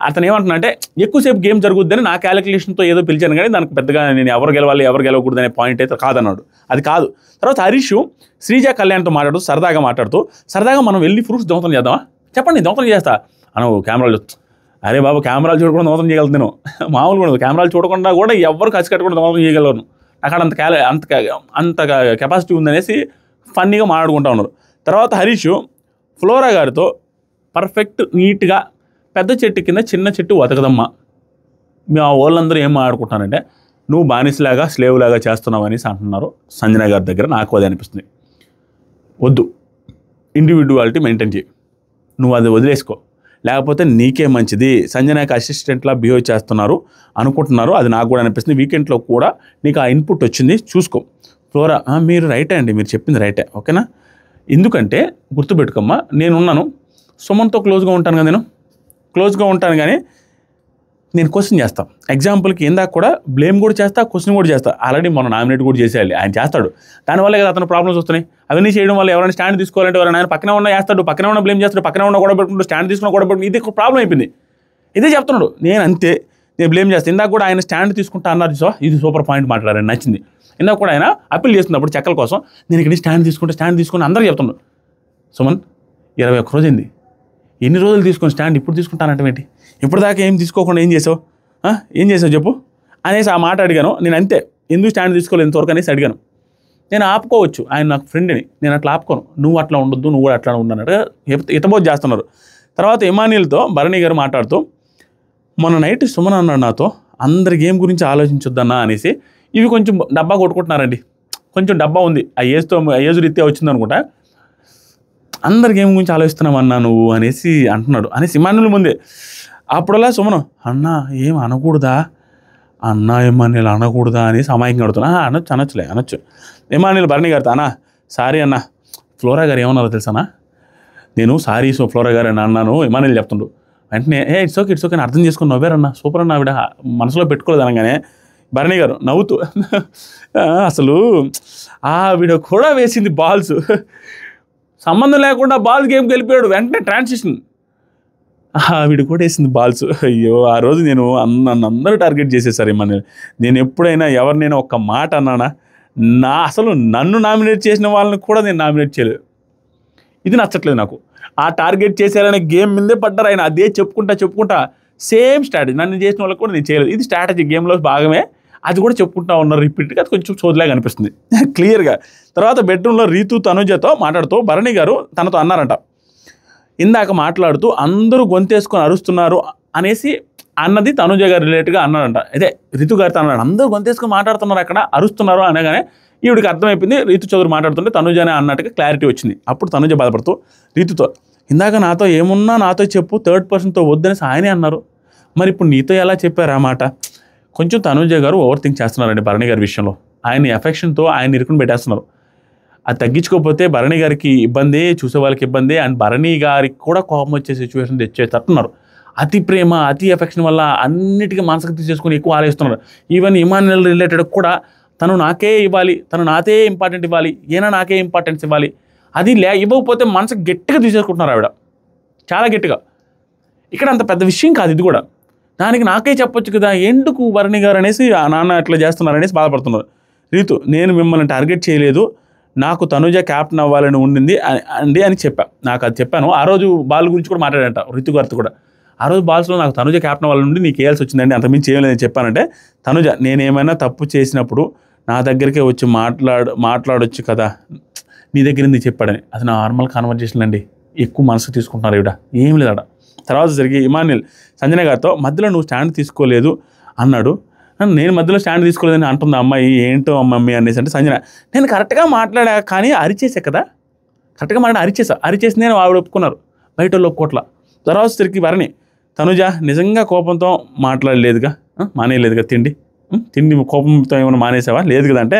A: అతను ఏమంటున్నాడంటే ఎక్కువసేపు గేమ్ జరుగుద్దని నా క్యాలిక్యులేషన్తో ఏదో పిలిచాను, కానీ దానికి పెద్దగా నేను ఎవరు గెలవాలి ఎవరు గెలవకూడదు అనే పాయింట్ అయితే కాదన్నాడు. అది కాదు. తర్వాత హరీష్ శ్రీజ కళ్యాణ్తో మాట్లాడుతూ సరదాగా మనం వెళ్ళి ఫ్రూట్స్ దొంగతనం చేద్దామా, చెప్పండి దొంగతనం చేస్తా అను. కెమెరాలు, అరే బాబు కెమెరాలు చూడకుండా దొంగతనం చేయగలుగుతాను, మామూలు కూడా కెమెరాలు చూడకుండా కూడా ఎవరు ఖర్చు కట్టకుండా దొంగతనం చేయగలరు, అక్కడ అంత కెపాసిటీ ఉందనేసి ఫన్నీగా మాట్లాడుకుంటూ ఉన్నారు. తర్వాత హరీష్ ఫ్లోరా గారితో పర్ఫెక్ట్ నీట్గా పెద్ద చెట్టు కింద చిన్న చెట్టు వతకదమ్మా, మా వాళ్ళందరూ ఏం మాట్లాడుకుంటున్నారంటే నువ్వు బానిసలాగా స్లేవ్లాగా చేస్తున్నావు అనేసి అంటున్నారు సంజన గారి దగ్గర. నాకు అది అనిపిస్తుంది, వద్దు, ఇండివిజువాలిటీ మెయింటైన్ చేయి, నువ్వు అది వదిలేసుకో, లేకపోతే నీకే మంచిది. సంజనకి అసిస్టెంట్లా బిహేవ్ చేస్తున్నారు అనుకుంటున్నారు, అది నాకు కూడా అనిపిస్తుంది. వీకెండ్లో కూడా నీకు ఆ ఇన్పుట్ వచ్చింది, చూసుకో. ఫ్లోరా మీరు రైటే అండి, మీరు చెప్పింది రైటే, ఓకేనా. ఎందుకంటే గుర్తుపెట్టుకోమ్మా, నేనున్నాను, సుమన్తో క్లోజ్గా ఉంటాను కానీ నేను క్వశ్చన్ చేస్తాను. ఎగ్జాంపుల్కి ఇందాక కూడా బ్లేమ్ కూడా చేస్తా, క్వశ్చన్ కూడా చేస్తా. ఆల్రెడీ మనం నామినేట్ కూడా చేసేయాలి, ఆయన చేస్తాడు. దానివల్లే కదా అతను ప్రాబ్లమ్స్ వస్తున్నాయి. అవన్నీ చేయడం వల్ల ఎవరైనా స్టాండ్ తీసుకోవాలంటే ఎవరైనా ఆయన పక్కన ఉన్న వేస్తాడు, పక్కన ఉన్న బ్లేమ్ చేస్తాడు, పక్కన ఉన్న గొడవ పెట్టుకుంటూ స్టాండ్ తీసుకున్న గొడవ పెట్టుకుంటూ, ఇది ప్రాబ్లం అయిపోయింది. ఇదే చెప్తున్నాడు, నేను అంతే, నేను బ్లేమ్ చేస్తాను. ఇందాక కూడా ఆయన స్టాండ్ తీసుకుంటా అన్నారు, సో ఇది సూపర్ పాయింట్ మాట్లాడారు, నచ్చింది. ఇందాక కూడా ఆయన అప్పీల్ చేస్తున్నప్పుడు చెక్కల కోసం నేను ఇక్కడ స్టాండ్ తీసుకుని అందరూ చెప్తున్నాడు. సుమన్ 21 రోజు అయింది, ఎన్ని రోజులు తీసుకొని స్టాండ్ ఇప్పుడు తీసుకుంటానంటే ఇప్పుడు దాకా ఏం తీసుకోకుండా ఏం చేసావు చెప్పు అనేసి ఆ మాట అడిగాను. నేను అంతే, ఎందుకు స్టాండ్ తీసుకోలేదు ఇంతవరకు అనేసి అడిగాను. నేను ఆపుకోవచ్చు, ఆయన నాకు ఫ్రెండ్ని, నేను అట్లా ఆపుకోను, నువ్వు అట్లా ఉండొద్దు, నువ్వు కూడా అట్లా ఉండన్నట్టు ఇతబోధ చేస్తున్నారు. తర్వాత ఇమానియల్తో భరణి గారు మాట్లాడుతూ, మొన్న నైట్ సుమన్ అన్నాడు నాతో, అందరి గేమ్ గురించి ఆలోచించొద్దన్నా అనేసి. ఇవి కొంచెం డబ్బా కొట్టుకుంటున్నారండి, కొంచెం డబ్బా ఉంది, ఆ ఏజ్ రీత్యా వచ్చింది అనుకుంటా. అందరి గేమ్ గురించి ఆలోచిస్తున్నామన్నా నువ్వు అనేసి అంటున్నాడు అనేసి ఇమాన్యుల్ ముందే. అప్పుడలా సుమను అన్నా ఏం అనకూడదా, అన్నా ఇమాన్యుల్ అనకూడదా అనేసి అమాయకంగా అడుగుతున్నా. అనొచ్చు. ఇమాన్యుల్ భరణి గారితో, అన్నా సారీ అన్న, ఫ్లోరా గారు ఏమన్నారో తెలుసానా, నేను సారీ ఫ్లోరా గారు అని అన్నాను ఇమాన్యుల్ చెప్తుండు. వెంటనే ఇట్స్ ఓకే అని అర్థం చేసుకుని నవ్వారన్నా, సూపర్ అన్న, ఆవిడ మనసులో పెట్టుకోలేదు అనగానే భరణి గారు నవ్వుతూ అసలు ఆవిడ కూడా వేసింది బాల్స్, సంబంధం లేకుండా బాల్ గేమ్ గెలిపాడు, వెంటనే ట్రాన్సిషన్ ఆవిడ కూడా వేసింది బాల్స్. అయ్యో ఆ రోజు నన్ను అందరూ టార్గెట్ చేసేసారు ఇమాన్యుల్. నేను ఎప్పుడైనా ఎవరినైనా ఒక్క మాట అన్నానా, అసలు నన్ను నామినేట్ చేసిన వాళ్ళని కూడా నేను నామినేట్ చేయలేదు. ఇది నచ్చట్లేదు నాకు. ఆ టార్గెట్ చేశారనే గేమ్ మీదే పడ్డారు ఆయన, అదే చెప్పుకుంటా సేమ్ స్ట్రాటజీ నన్ను చేసిన వాళ్ళకి కూడా నేను చేయలేదు. ఇది స్ట్రాటజీ, గేమ్లో భాగమే, అది కూడా చెప్పుకుంటా ఉన్నారు రిపీట్గా. అది కొంచెం సోదిలాగా అనిపిస్తుంది క్లియర్గా. తర్వాత బెడ్రూమ్లో రీతు తనుజతో మాట్లాడుతూ భరణి గారు తనతో అన్నారంట, ఇందాక మాట్లాడుతూ అందరూ గొంతేసుకొని అరుస్తున్నారు అనేసి అన్నది తనుజ గారు రిలేట్గా అన్నాడంట. అదే రీతు గారితో అన్నాడు, అందరూ గొంతేసుకొని మాట్లాడుతున్నారు అక్కడ, అరుస్తున్నారు అనగానే ఈవిడికి అర్థమైపోయింది రీతు చౌదరి మాట్లాడుతుంటే తనుజనే అన్నట్టుగా క్లారిటీ వచ్చింది. అప్పుడు తనుజ బాధపడుతూ రీతుతో, ఇందాక నాతో ఏమున్నా నాతో చెప్పు, థర్డ్ పర్సన్తో వద్దనేసి ఆయనే అన్నారు, మరి ఇప్పుడు నీతో ఎలా చెప్పారు ఆ మాట. కొంచెం తనుజ గారు ఓవర్ థింక్ చేస్తున్నారండి భరణి గారి విషయంలో. ఆయన ఎఫెక్షన్తో ఆయన ఇరుకుని పెట్టేస్తున్నారు. అది తగ్గించుకోకపోతే భరణి గారికి ఇబ్బంది, చూసే వాళ్ళకి ఇబ్బంది, అండ్ భరణి గారికి కూడా కోపం వచ్చే సిచ్యువేషన్ తెచ్చేటట్టున్నారు. అతి ప్రేమ, అతి ఎఫెక్షన్ వల్ల అన్నిటికీ మనసుకు తీసేసుకొని ఎక్కువ ఆలోచిస్తున్నారు. ఈవెన్ ఇమాన్యుల్ రిలేటెడ్ కూడా తను నాకే ఇవ్వాలి, తను నాకే ఇంపార్టెంట్ ఇవ్వాలి, ఈయన నాకే ఇంపార్టెన్స్ ఇవ్వాలి, అది ఇవ్వకపోతే మనసుకు గట్టిగా తీసేసుకుంటున్నారు ఆవిడ, చాలా గట్టిగా. ఇక్కడ అంత పెద్ద విషయం కాదు ఇది కూడా, దానికి నాకే చెప్పొచ్చు కదా, ఎందుకు భరణి గారు అనేసి ఆ నాన్న ఎట్లా చేస్తున్నారు అనేసి బాధపడుతున్నారు. రీతు, నేను మిమ్మల్ని టార్గెట్ చేయలేదు, నాకు తనుజ క్యాప్టెన్ అవ్వాలని ఉండింది అండి అని నాకు అది చెప్పాను. ఆ రోజు బాల్ గురించి కూడా మాట్లాడంట రితు గారితో కూడా. ఆ రోజు బాల్స్లో నాకు తనుజ క్యాప్టెన్ అవ్వాలని ఉండి నీకు వేయాల్సి వచ్చిందండి, అంతకుమించి చేయలేదని చెప్పానంటే, తనుజ నేనేమైనా తప్పు చేసినప్పుడు నా దగ్గరికే వచ్చి మాట్లాడొచ్చు కదా, నీ దగ్గర ఎందుకు చెప్పాడని. అది నార్మల్ కాన్వర్జేషన్ అండి, ఎక్కువ మనసుకు తీసుకుంటున్నారు ఇవిడ, ఏం లేదట. తర్వాత జరిగి ఇమాన్యుల్ సంజన గారితో మధ్యలో నువ్వు స్టాండ్ తీసుకోలేదు అన్నాడు. నేను మధ్యలో స్టాండ్ తీసుకోలేదని అంటుంది అమ్మాయి, ఏంటో మమ్మీ అనేసి. అంటే సంజన, నేను కరెక్ట్గా మాట్లాడా కానీ అరిచేసా కదా, కరెక్ట్గా అరిచేసి నేను ఆవిడ ఒప్పుకున్నారు, బయట వాళ్ళు ఒప్పుకోట్లా. తర్వాత తిరిగి భరణి, తనుజ నిజంగా కోపంతో మాట్లాడలేదుగా, మానేయలేదుగా తిండి కోపంతో ఏమైనా మానేసావా, లేదు కదా అంటే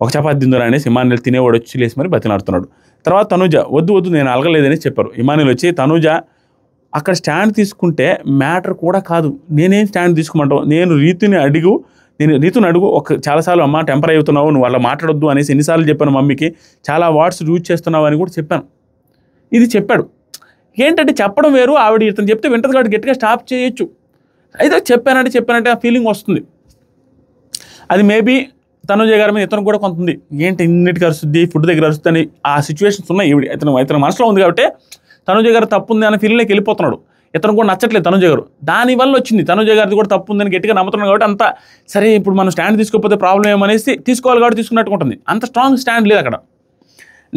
A: ఒక చపాతి తిందురా అనేసి ఇమాన్యుల్ తినేవాడు వచ్చి లేసి మరి బతిలాడుతున్నాడు. తర్వాత తనుజ వద్దు నేను అలగలేదని చెప్పారు. ఇమాన్యుల్ వచ్చి తనుజ అక్కడ స్టాండ్ తీసుకుంటే మ్యాటర్ కూడా కాదు, నేనేం స్టాండ్ తీసుకోమంటావు, నేను రీతుని అడుగు చాలాసార్లు అమ్మ టెంపర్ అవుతున్నావు, నువ్వు అలా మాట్లాడొద్దు అనేసి ఎన్నిసార్లు చెప్పాను మమ్మీకి, చాలా వర్డ్స్ యూజ్ చేస్తున్నావు అని కూడా చెప్పాను. ఇది చెప్పాడు. ఏంటంటే చెప్పడం వేరు, ఆవిడ ఇతను చెప్తే వింటది కాబట్టి గట్టిగా స్టాప్ చేయొచ్చు. అయితే చెప్పానంటే ఆ ఫీలింగ్ వస్తుంది. అది మేబీ తనుజ గారి మీద ఇతను కూడా కొంత ఉంది, ఏంటి ఇన్నిటికి అరుస్తుంది, ఫుడ్ దగ్గర అరుస్తుంది, ఆ సిచ్యువేషన్స్ ఉన్నాయి. ఇతను మనసులో ఉంది కాబట్టి తనుజ గారు తప్పు ఉంది అనే ఫీలింగ్లోకి వెళ్ళిపోతున్నాడు. ఇతను కూడా నచ్చట్లేదు తనుజ గారు, దానివల్ల వచ్చింది తనుజ గారిది కూడా తప్పు ఉందని గట్టిగా నమ్ముతున్నాడు కాబట్టి అంతా సరే, ఇప్పుడు మనం స్టాండ్ తీసుకోకపోతే ప్రాబ్లం ఏమనేసి తీసుకోవాలి కాబట్టి తీసుకున్నట్టు ఉంటుంది. అంత స్ట్రాంగ్ స్టాండ్ లేదు అక్కడ.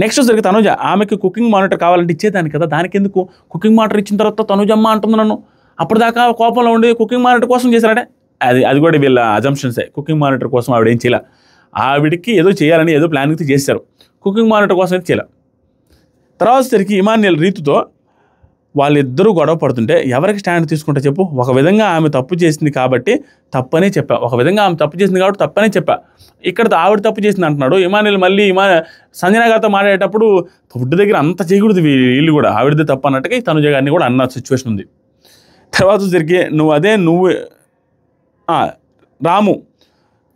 A: నెక్స్ట్ జరిగి తనుజ ఆమెకి కుకింగ్ మానిటర్ కావాలంటే ఇచ్చేదాన్ని కదా, దానికి ఎందుకు కుకింగ్ మానిటర్ ఇచ్చిన తర్వాత తనుజమ్మ అంటుంది నన్ను, అప్పటిదాకా కోపంలో ఉండి కుకింగ్ మానిటర్ కోసం చేశారంటే అది కూడా వీళ్ళ అజంప్షన్సే. కుకింగ్ మానిటర్ కోసం ఆవిడ ఏం చేయాల, ఆవిడికి ఏదో చేయాలని ఏదో ప్లానింగ్తో చేశారు, కుకింగ్ మానిటర్ కోసం అయితే చేయాల. తర్వాత సరికి ఇమాన్యుల్ రీతుతో వాళ్ళిద్దరూ గొడవ పడుతుంటే ఎవరికి స్టాండ్ తీసుకుంటా చెప్పు, ఒక విధంగా ఆమె తప్పు చేసింది కాబట్టి తప్పనే చెప్పా, ఇక్కడ ఆవిడ తప్పు చేసింది అంటున్నాడు ఇమాన్యుల్. మళ్ళీ సంజన గారితో మాట్లాడేటప్పుడు ఫుడ్ దగ్గర అంత చేయకూడదు వీళ్ళు కూడా, ఆవిడదే తప్పు అన్నట్టుగా తనుజ గారిని కూడా అన్న సిచ్యువేషన్ ఉంది. తర్వాత జరిగి రాము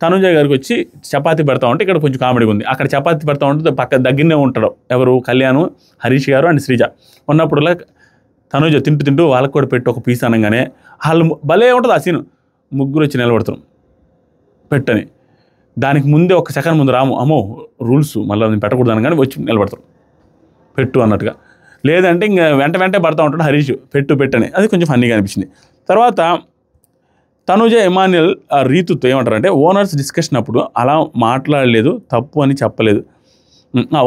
A: తనుజ గారికి వచ్చి చపాతీ పెడతా ఉంటే ఇక్కడ కొంచెం కామెడీగా ఉంది. అక్కడ చపాతీ పెడతా ఉంటే దగ్గరనే ఉంటాడు ఎవరు, కళ్యాణ్, హరీష్ గారు అండ్ శ్రీజ ఉన్నప్పుడులా తనుజ తింటూ వాళ్ళకి కూడా పెట్టి ఒక పీస్ అనగానే వాళ్ళు భలే ఉంటుంది ఆ సీను. ముగ్గురు వచ్చి నిలబడతారు పెట్టని, దానికి ముందే ఒక సెకండ్ ముందు రాము అమ్మో రూల్స్ మళ్ళీ నేను పెట్టకూడదు అనగానే వచ్చి నిలబడతారు పెట్టు అన్నట్టుగా. లేదంటే ఇంకా వెంట పడతా ఉంటాడు హరీష్ పెట్టని, అది కొంచెం ఫన్నీగా అనిపించింది. తర్వాత తనుజ ఇమాన్యుల్ రీతుతో ఏమంటారంటే ఓనర్స్ డిస్కషన్ అప్పుడు అలా మాట్లాడలేదు, తప్పు అని చెప్పలేదు.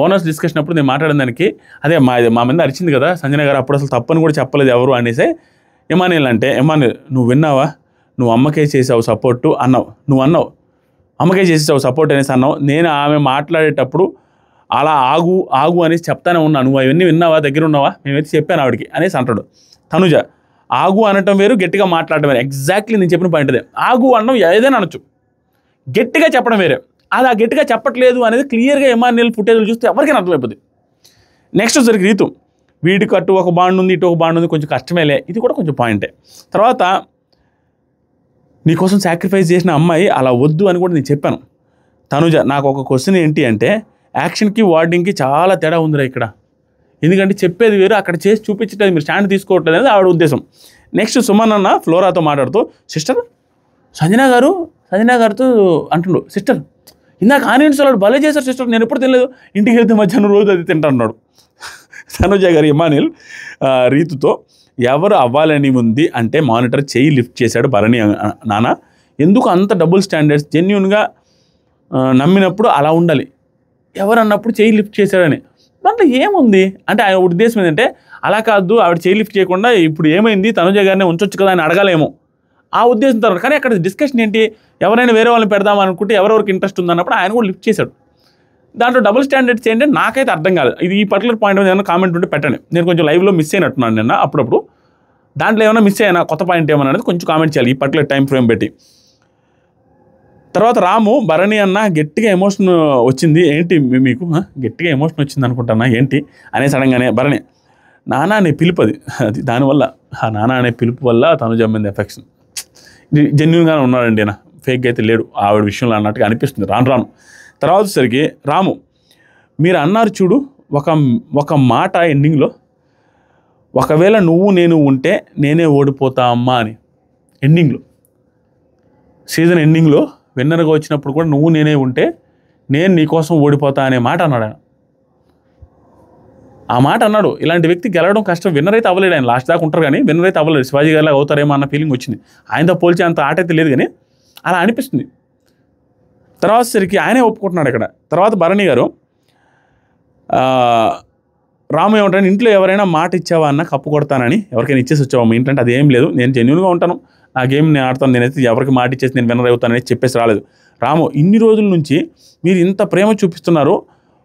A: ఓనర్స్ డిస్కషన్ అప్పుడు నేను మాట్లాడిన దానికి అదే మా మీద అరిచింది కదా సంజన గారు, అప్పుడు అసలు తప్పని కూడా చెప్పలేదు ఎవరు అనేసి ఇమాన్యుల్ అంటే, ఇమాన్యుల్ నువ్వు విన్నావా, నువ్వు అమ్మకే చేసావు సపోర్టు అన్నావు, అమ్మకే చేసేసావు సపోర్ట్ అనేసి అన్నావు, నేను ఆమె మాట్లాడేటప్పుడు అలా ఆగు అనేసి చెప్తానే ఉన్నా, నువ్వు అవన్నీ విన్నావా, దగ్గర ఉన్నావా, మేమైతే చెప్పాను ఆవిడకి అనేసి అంటాడు. తనుజ ఆగు అనటం వేరు, గట్టిగా మాట్లాడటం వేరు. ఎగ్జాక్ట్లీ నేను చెప్పిన పాయింట్ అదే, ఆగు అనడం ఏదైనా అనొచ్చు, గట్టిగా చెప్పడం వేరే. అది ఆ గట్టిగా చెప్పట్లేదు అనేది క్లియర్గా ఇమాన్యుల్ ఫుటేజ్లు చూస్తే ఎవరికైనా అర్థమైపోతుంది. నెక్స్ట్ సరికి రీతు వీడికి అటు ఒక బాండ్ ఉంది, ఇటు ఒక బాండ్ ఉంది, కొంచెం కష్టమేలే, ఇది కూడా కొంచెం పాయింటే. తర్వాత నీకోసం సాక్రిఫైస్ చేసిన అమ్మాయి అలా వద్దు అని కూడా నేను చెప్పాను. తనుజ నాకు ఒక క్వశ్చన్ ఏంటి అంటే, యాక్షన్కి వర్డింగ్కి చాలా తేడా ఉందిరా ఇక్కడ, ఎందుకంటే చెప్పేది వేరు, అక్కడ చేసి చూపించట్లేదు, మీరు స్టాండ్ తీసుకోవట్లేదు అనేది ఆవిడ ఉద్దేశం. నెక్స్ట్ సుమన్ అన్న ఫ్లోరాతో మాట్లాడుతూ, సిస్టర్ సంజన గారితో అంటుండు, సిస్టర్ ఇందాక ఆనియన్స్ సలాడ్ భలే చేశారు సిస్టర్, నేను ఎప్పుడు తినలేదు, ఇంటికి వెళ్తే మధ్యాహ్నం రోజు అది తింటున్నాడు. తనుజ గారు ఇమాన్యుల్ రీతుతో ఎవరు అవ్వాలని ఉంది అంటే మానిటర్ చేయి లిఫ్ట్ చేశాడు భరణి నాన్న, ఎందుకు అంత డబుల్ స్టాండర్డ్స్, జెన్యున్గా నమ్మినప్పుడు అలా ఉండాలి, ఎవరు అన్నప్పుడు చేయి లిఫ్ట్ చేశాడని, దాంట్లో ఏముంది అంటే ఆయన ఉద్దేశం ఏంటంటే అలా కాదు, ఆవిడ చేయి లిఫ్ట్ చేయకుండా ఇప్పుడు ఏమైంది తనుజ గారిని ఉంచొచ్చు కదా అని అడగాలేమో, ఆ ఉద్దేశంతో. కానీ అక్కడ డిస్కషన్ ఏంటి, ఎవరైనా వేరే వాళ్ళని పెడదాం అనుకుంటే ఎవరెవరికి ఇంట్రెస్ట్ ఉందన్నప్పుడు ఆయన కూడా లిఫ్ట్ చేశాడు. దాంట్లో డబుల్ స్టాండర్డ్స్ ఏంటంటే నాకైతే అర్థం కాదు. ఇది ఈ పర్టికులర్ పాయింట్ మీద ఏమైనా కామెంట్ ఉంటే పెట్టండి, నేను కొంచెం లైవ్లో మిస్ అయినట్టున్నాను నిన్న అప్పుడప్పుడు, దాంట్లో ఏమైనా మిస్ అయినా కొత్త పాయింట్ ఏమన్నా అనేది కొంచెం కామెంట్ చేయాలి ఈ పర్టికులర్ టైం ఫ్రేమ్ పెట్టి. తర్వాత రాము భరణి అన్న గట్టిగా ఎమోషన్ వచ్చింది ఏంటి మీకు, గట్టిగా ఎమోషన్ వచ్చింది అనుకుంటున్నా ఏంటి అనేసి అనగానే భరణి నానా అనే పిలుపు అది దానివల్ల, ఆ నానా అనే పిలుపు వల్ల తనుజ మీద ఎఫెక్షన్, జెన్యున్గానే ఉన్నాడండి ఆయన, ఫేక్గా అయితే లేడు ఆవిడ విషయంలో అన్నట్టుగా అనిపిస్తుంది రాను. తర్వాత సరికి రాము మీరు అన్నారు చూడు ఒక మాట ఎండింగ్లో, ఒకవేళ నువ్వు నేను ఉంటే నేనే ఓడిపోతా అమ్మా అని, ఎండింగ్లో సీజన్ ఎండింగ్లో విన్నర్గా వచ్చినప్పుడు కూడా నువ్వు నేనే ఉంటే నేను నీకోసం ఓడిపోతా అనే మాట అన్నాడు ఆయన. ఆ మాట అన్నాడు. ఇలాంటి వ్యక్తి గెలవడం కష్టం. విన్నర్ అయితే అవ్వలేడు ఆయన, లాస్ట్ దాకా ఉంటారు కానీ విన్నర్ అయితే అవ్వలేడు. శివాజీ గారిలా అవుతారేమో అన్న ఫీలింగ్ వచ్చింది. ఆయనతో పోల్చే అంత ఆట అయితే లేదు కానీ అలా అనిపిస్తుంది. తర్వాత సరికి ఆయనే ఒప్పుకుంటున్నాడు ఇక్కడ. తర్వాత భరణి గారు రాము ఏమంటాడు, ఇంట్లో ఎవరైనా మాట ఇచ్చావా అన్న కప్పు కొడతానని, ఎవరికైనా ఇచ్చేసి వచ్చావా మీ ఇంటంటే అదేం లేదు, నేను జెన్యూన్గా ఉంటాను, నా గేమ్ నేను ఆడతాను, నేనైతే ఎవరికి మాట ఇచ్చేసి నేను విన్నర్ అవుతానని చెప్పేసి రాలేదు. రాము, ఇన్ని రోజుల నుంచి మీరు ఇంత ప్రేమ చూపిస్తున్నారు,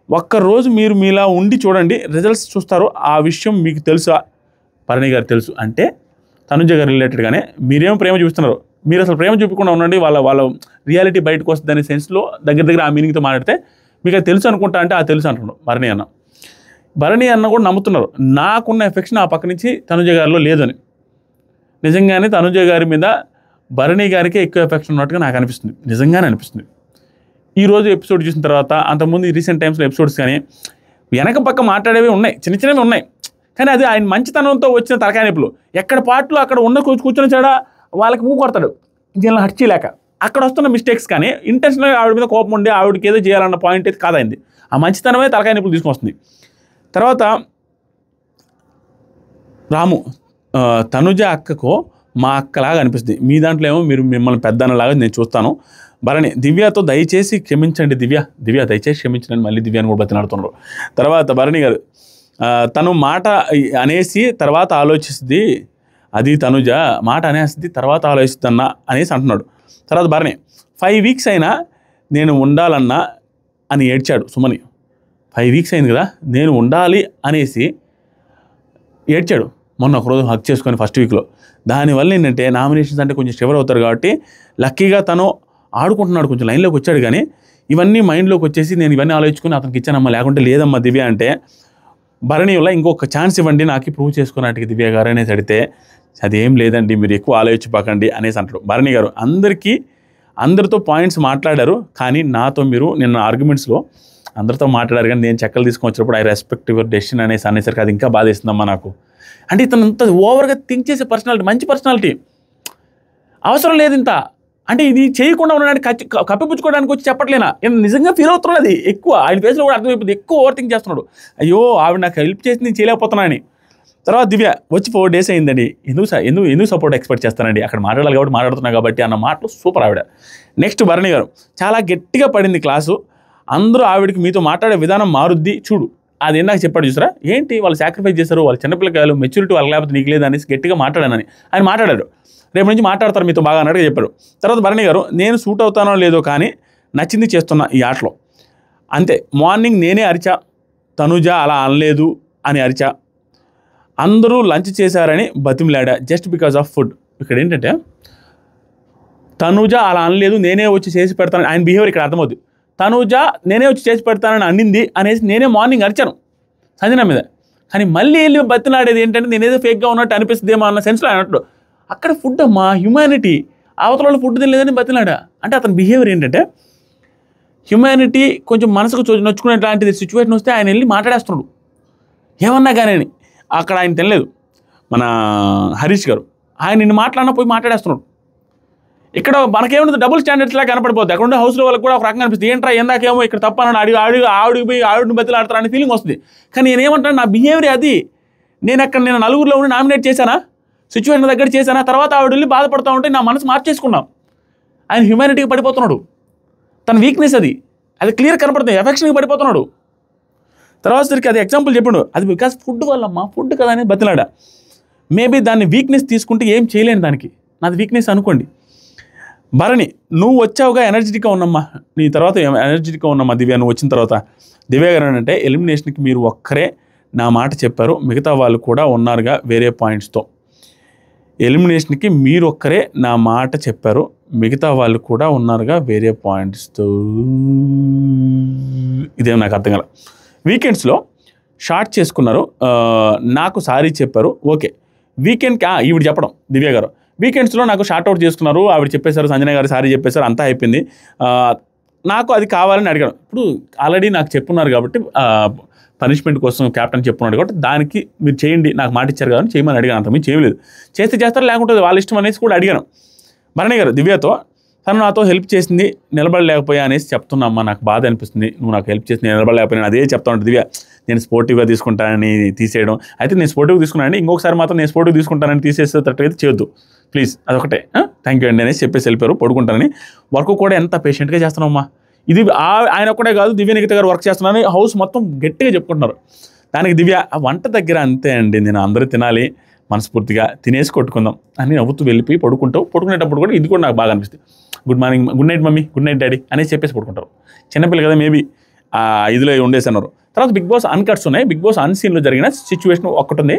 A: ఒక్కరోజు మీరు మీలా ఉండి చూడండి, రిజల్ట్స్ చూస్తారు, ఆ విషయం మీకు తెలుసా? భరణి గారు తెలుసు అంటే తనుజ గారు రిలేటెడ్గానే మీరేమో ప్రేమ చూపిస్తున్నారు, మీరు అసలు ప్రేమ చూపకుండా ఉండండి, వాళ్ళ రియాలిటీ బయటకు వస్తుంది అనే సెన్స్లో దగ్గర ఆ మీనింగ్తో మాట్లాడితే మీకు అది తెలుసు అనుకుంటా అంటే అది తెలుసు అంటున్నాడు భరణి అన్న. భరణి అన్న కూడా నమ్ముతున్నారు నాకున్న ఎఫెక్షన్ ఆ పక్క నుంచి తనుజ గారిలో లేదని. నిజంగానే తనుజ గారి మీద భరణి గారికి ఎక్కువ ఎఫెక్షన్ ఉన్నట్టుగా నాకు అనిపిస్తుంది, నిజంగానే అనిపిస్తుంది. ఈరోజు ఎపిసోడ్ చూసిన తర్వాత, అంతకుముందు రీసెంట్ టైమ్స్లో ఎపిసోడ్స్ కానీ వెనక పక్క మాట్లాడేవి ఉన్నాయి, చిన్న చిన్నవి ఉన్నాయి, కానీ అది ఆయన మంచితనంతో వచ్చిన తలకాయ నొప్పులు. ఎక్కడ పాటలు అక్కడ ఉన్న కూర్చొని చాడా వాళ్ళకి మూవ్ కొడతాడు దీనిలో హట్ చేయలేక. అక్కడ వస్తున్న మిస్టేక్స్ కానీ ఇంటెన్షనల్గా ఆవిడ మీద కోపం ఉండి ఆవిడకి ఏదో చేయాలన్న పాయింట్ అయితే కాదైంది. ఆ మంచితనమే తలకాయ నొప్పులు తీసుకొస్తుంది. తర్వాత రాము, తనుజ అక్కకు మా అక్కలాగా అనిపిస్తుంది, మీ దాంట్లో ఏమో మీరు మిమ్మల్ని పెద్దన్నలాగా నేను చూస్తాను. భరణి, దివ్యతో దయచేసి క్షమించండి, దివ్య దయచేసి క్షమించండి, మళ్ళీ దివ్యాన్ని కూడా బతిలాడుతున్నారు. తర్వాత భరణి గారు, తను మాట అనేసి తర్వాత ఆలోచిస్తుంది, అది తనుజ మాట అనేస్తుంది తర్వాత ఆలోచిస్తుందన్న అనేసి అంటున్నాడు. తర్వాత భరణి, 5 వీక్స్ అయినా నేను ఉండాలన్నా అని ఏడ్చాడు సుమని. 5 వీక్స్ అయింది కదా, నేను ఉండాలి అనేసి ఏడ్చాడు మొన్న ఒకరోజు హక్ చేసుకొని ఫస్ట్ వీక్లో. దానివల్ల ఏంటంటే నామినేషన్స్ అంటే కొంచెం షివర్ అవుతారు కాబట్టి లక్కీగా తను ఆడుకుంటున్నాడు, కొంచెం లైన్లోకి వచ్చాడు. కానీ ఇవన్నీ మైండ్లోకి వచ్చేసి నేను ఇవన్నీ ఆలోచించుకొని అతనికి ఇచ్చానమ్మా, లేకుంటే లేదమ్మా దివ్య అంటే, భరణి వల్ల ఇంకొక ఛాన్స్ ఇవ్వండి నాకు ప్రూవ్ చేసుకున్నట్టుగా దివ్య గారు అనేసి అడిగితే, అదేం లేదండి మీరు ఎక్కువ ఆలోచించపాకండి అనేసి అంటారు. భరణి గారు అందరితో పాయింట్స్ మాట్లాడారు, కానీ నాతో మీరు నిన్న ఆర్గ్యుమెంట్స్లో అందరితో మాట్లాడారు, కానీ నేను చెక్కలు తీసుకొని వచ్చినప్పుడు ఐ రెస్పెక్ట్ యువర్ డెసిషన్ అనేసరికి అది ఇంకా బాధేస్తుందమ్మా నాకు. అంటే ఇతను అంత ఓవర్గా థింక్ చేసే పర్సనాలిటీ, మంచి పర్సనాలిటీ, అవసరం లేదు ఇంత. అంటే ఇది చేయకుండా ఉండడానికి కప్పిపుచ్చుకోవడానికి వచ్చి చెప్పట్లేనా, నేను నిజంగా ఫీల్ అవుతున్నాను. అది ఎక్కువ ఆయన ఫేస్లో కూడా అర్థమైపోతుంది, ఎక్కువ ఓవర్ థింక్ చేస్తున్నాడు. అయ్యో ఆవిడ నాకు హెల్ప్ చేసి నేను చేయలేకపోతున్నా అని. తర్వాత దివ్య వచ్చి 4 days అయిందండి, ఎందుకు సపోర్ట్ ఎక్స్పెక్ట్ చేస్తానండి, అక్కడ మాట్లాడాలి కాబట్టి మాట్లాడుతున్నా కాబట్టి అన్న మాటలు సూపర్ ఆవిడ. నెక్స్ట్ భరణి గారు, చాలా గట్టిగా పడింది క్లాసు, అందరూ ఆవిడకి మీతో మాట్లాడే విధానం మారుద్ది చూడు, అది నాకు చెప్పాడు చూసారా, ఏంటి వాళ్ళు సాక్రిఫైస్ చేస్తారు, వాళ్ళు చిన్నపిల్లకాయలు, మెచ్యూరిటీ వాళ్ళకి లేకపోతే నీకు లేదు అనేసి గట్టిగా మాట్లాడానని ఆయన మాట్లాడాడు. రేపు నుంచి మాట్లాడతారు మీతో బాగా అన్నట్టుగా చెప్పారు. తర్వాత భరణి గారు, నేను సూట్ అవుతానో లేదో కానీ నచ్చింది చేస్తున్నా ఈ ఆటలో అంతే. మార్నింగ్ నేనే అరిచా, తనుజ అలా అనలేదు అని అరిచా, అందరూ లంచ్ చేశారని బతిమిలాడా జస్ట్ బికాజ్ ఆఫ్ ఫుడ్. ఇక్కడ ఏంటంటే తనుజ అలా అనలేదు, నేనే వచ్చి చేసి పెడతానని ఆయన బిహేవియర్ ఇక్కడ అర్థమవుతుంది. తనుజ నేనే వచ్చి చేసి పెడతానని అన్నింది అనేసి నేనే మార్నింగ్ అరిచాను సంజన మీద, కానీ మళ్ళీ వెళ్ళి బతిలాడేది ఏంటంటే నేనేదో ఫేక్గా ఉన్నట్టు అనిపిస్తుందేమో అన్న సెన్స్లో అన్నట్టు. అక్కడ ఫుడ్ అమ్మా, హ్యుమానిటీ, అవతల ఫుడ్ తినలేదని బతిలాడా. అంటే అతని బిహేవియర్ ఏంటంటే హ్యుమానిటీ కొంచెం మనసుకు నొచ్చుకునేట్లాంటిది సిచ్యువేషన్ వస్తే ఆయన వెళ్ళి మాట్లాడేస్తున్నాడు ఏమన్నా కానీ. అక్కడ ఆయన తినలేదు మన హరీష్ గారు, ఆయన నిన్ను మాట్లాడినా పోయి మాట్లాడేస్తున్నాడు. ఇక్కడ మనకేముంటుంది, డబుల్ స్టాండర్డ్స్ లాగా కనపడిపోతుంది. అక్కడ ఉండే హౌస్లో వాళ్ళకి కూడా ఒక రకంగా అనిపిస్తుంది, ఏంట్రా ఎందాకేమో ఇక్కడ తప్పనని ఆవిడికి పోయి ఆవిడని బతిలాడతారని ఫీలింగ్ వస్తుంది. కానీ నేనేమంటాను, నా బిహేవియర్ అది. నేను నలుగురిలో ఉండి నామినేట్ చేశానా, సిచ్యువేషన్ దగ్గర చేశానా, తర్వాత ఆవిడ వెళ్ళి బాధపడుతూ ఉంటే నా మనసు మార్చేసుకున్నాం. ఆయన హ్యుమానిటీకి పడిపోతున్నాడు, తన వీక్నెస్ అది క్లియర్ కనపడుతుంది, ఎఫెక్షన్కి పడిపోతున్నాడు. తర్వాత సరికి అది ఎగ్జాంపుల్ చెప్పాడు, అది బికాస్ ఫుడ్ వల్లమ్మా, ఫుడ్ కదా అని బతిలాడా. మేబీ దాన్ని వీక్నెస్ తీసుకుంటే ఏం చేయలేను, దానికి నాది వీక్నెస్ అనుకోండి. భరణి, నువ్వు వచ్చావుగా ఎనర్జెటిక్గా ఉన్నమ్మా, నీ తర్వాత ఎనర్జెటిక్గా ఉన్నమ్మా దివ్య, నువ్వు వచ్చిన తర్వాత. దివ్య గారు అంటే ఎలిమినేషన్కి మీరు ఒక్కరే నా మాట చెప్పారు, మిగతా వాళ్ళు కూడా ఉన్నారుగా వేరే పాయింట్స్తో. ఎలిమినేషన్కి మీరు ఒక్కరే నా మాట చెప్పారు, మిగతా వాళ్ళు కూడా ఉన్నారుగా వేరే పాయింట్స్తో. ఇదేం నాకు అర్థం కాల. వీకెండ్స్లో షార్ట్ చేసుకున్నారు, నాకు సారీ చెప్పారు, ఓకే. వీకెండ్కి ఈవిడ చెప్పడం దివ్య గారు, వీకెండ్స్లో నాకు షార్ట్ అవుట్ చేసుకున్నారు, ఆవిడ చెప్పేశారు, సంజన గారు సారీ చెప్పేశారు, అంతా అయిపోయింది, నాకు అది కావాలని అడిగాను. ఇప్పుడు ఆల్రెడీ నాకు చెప్పున్నారు కాబట్టి పనిష్మెంట్ కోసం క్యాప్టెన్ చెప్పున్నాడు కాబట్టి దానికి మీరు చేయండి, నాకు మాట ఇచ్చారు కాబట్టి చేయమని అడిగాను, అంత మీరు చేయలేదు, చేస్తే చేస్తారు లేకుంటుంది వాళ్ళ ఇష్టం అనేసి కూడా అడిగాను భరణి గారు దివ్యతో. తను నాతో హెల్ప్ చేసింది, నిలబడలేకపోయా అనేసి చెప్తున్నా నాకు బాధ అనిపిస్తుంది. నువ్వు నాకు హెల్ప్ చేసి నేను నిలబడలేకపోయినా అదే చెప్తా ఉంటుంది. దివ్య నేను స్పోర్టివ్గా తీసుకుంటానని తీసేయడం, అయితే నేను స్పోర్టివ్గా తీసుకున్నానండి, ఇంకొకసారి మాత్రం నేను స్పోర్టివ్ తీసుకుంటానని తీసేసేటట్టయితే చేయొద్దు ప్లీజ్, అదొకటే, థ్యాంక్ యూ అండి అనేసి చెప్పేసి వెళ్ళిపోయారు. పడుకుంటానని. వర్క్ కూడా ఎంత పేషెంట్గా చేస్తున్నామమ్మా. ఇది ఆయన ఒక్కడే కాదు, దివ్య నిఖిత గారు వర్క్ చేస్తున్నారని హౌస్ మొత్తం గట్టిగా చెప్పుకుంటున్నారు. దానికి దివ్య వంట దగ్గర అంతే అండి, నేను అందరూ తినాలి, మనస్ఫూర్తిగా తినేసి కొట్టుకుందాం అని నవ్వుతూ వెళ్ళిపోయి పడుకునేటప్పుడు కూడా ఇది కూడా నాకు బాగా అనిపిస్తుంది. Good morning, good night mummy, good night daddy అనేసి చెప్పేసి పడుకుంటారు. చిన్నపిల్ల కదా, మేబీ ఇదిలో ఉండేసన్నారు. తర్వాత బిగ్ బాస్ అన్కట్స్ ఉన్నాయి. బిగ్ బాస్ అన్సీన్లో జరిగిన సిచ్యువేషన్ ఒకటి ఉంది.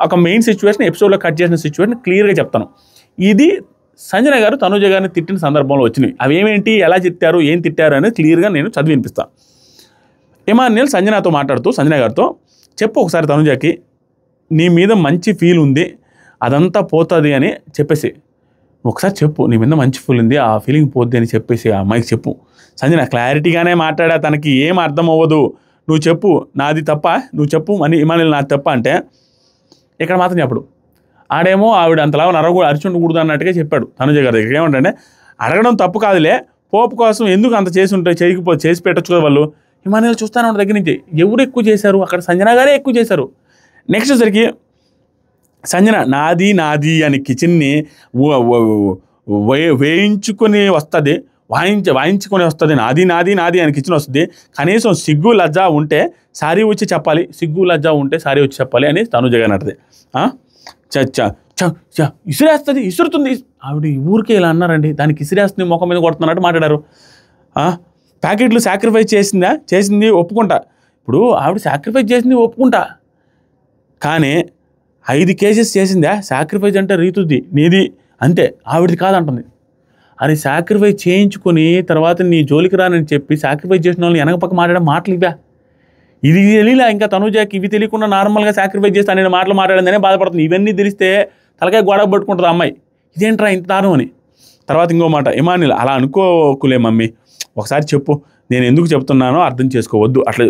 A: ఒక మెయిన్ సిచ్యువేషన్ ఎపిసోడ్లో కట్ చేసిన సిచ్యువేషన్ క్లియర్గా చెప్తాను. ఇది సంజన గారు తనుజ గారిని తిట్టిన సందర్భంలో వచ్చినాయి. అవి ఏమేంటి, ఎలా తిట్టారు, ఏం తిట్టారు అనేది క్లియర్గా నేను చదివి వినిపిస్తాను. ఇమాన్యుయల్ సంజనతో మాట్లాడుతూ సంజన గారితో, చెప్పు ఒకసారి తనుజకి నీ మీద మంచి ఫీల్ ఉంది, అదంతా పోతుంది అని చెప్పేసి ఒకసారి చెప్పు, నీ మీద మంచి ఫీల్ ఉంది, ఆ ఫీలింగ్ పోద్ది అని చెప్పేసి ఆ అమ్మాయికి చెప్పు. సంజన క్లారిటీగానే మాట్లాడా, తనకి ఏం అర్థం అవ్వదు, నువ్వు చెప్పు నాది తప్ప, నువ్వు చెప్పు అని. ఇమాన్యుయల్ నాది తప్ప అంటే ఇక్కడ మాత్రం చెప్పడు. ఆడేమో ఆవిడ అంతలా అరిచుండకూడదు అన్నట్టుగా చెప్పాడు తనుజ గారి దగ్గర. ఏమంటే అడగడం తప్పు కాదులే, పోపు కోసం ఎందుకు అంత చేసి ఉంటే చేసి పెట్టచ్చు కదా వాళ్ళు. ఇమాన్యుయల్ చూస్తాను ఉన్న దగ్గర నుంచి ఎవరు ఎక్కువ చేశారు, అక్కడ సంజన గారే ఎక్కువ చేశారు. నెక్స్ట్ సరికి సంజన నాది అని కిచెన్ని వేయించుకొని వస్తుంది, వాయించుకొని వస్తుంది, నాది అని కిచెన్ వస్తుంది. కనీసం సిగ్గు లజ్జ ఉంటే సారీ వచ్చి చెప్పాలి, సిగ్గు లజ్జ ఉంటే సారీ వచ్చి చెప్పాలి అని తనుజ గారు అంటది. ఇసురేస్తుంది, ఇసురుతుంది. ఆవిడ ఊరికే ఇలా అన్నారండి, దానికి ఇసిరేస్తుంది, ముఖం మీద కొడుతున్నట్టు మాట్లాడారు. ప్యాకెట్లు సాక్రిఫైస్ చేసింది ఒప్పుకుంటా. ఇప్పుడు ఆవిడ సాక్రిఫైస్ చేసింది ఒప్పుకుంటా, కానీ 5 కేజెస్ చేసిందా సాక్రిఫైస్ అంటే రీతుది నీది అంతే, ఆవిడది కాదంటుంది. అది సాక్రిఫైస్ చేయించుకొని తర్వాత నీ జోలికి రానని చెప్పి సాక్రిఫైస్ చేసిన వాళ్ళని వెనకపక్క మాట్లాడే మాటలు ఇవా. ఇది తెలియలే ఇంకా తనుజాకి, ఇవి తెలియకుండా నార్మల్గా సాక్రిఫైస్ చేస్తే నేను మాటలు మాట్లాడిందనే బాధపడుతుంది. ఇవన్నీ తెలిస్తే తలకాయ గోడకు పట్టుకుంటుంది అమ్మాయి, ఇదేంట్రా ఇంత దారుణం అని. తర్వాత ఇంకో మాట, ఇమాన్యుయల్ అలా అనుకోకులే మమ్మీ, ఒకసారి చెప్పు, నేను ఎందుకు చెప్తున్నానో అర్థం చేసుకోవద్దు, అట్లా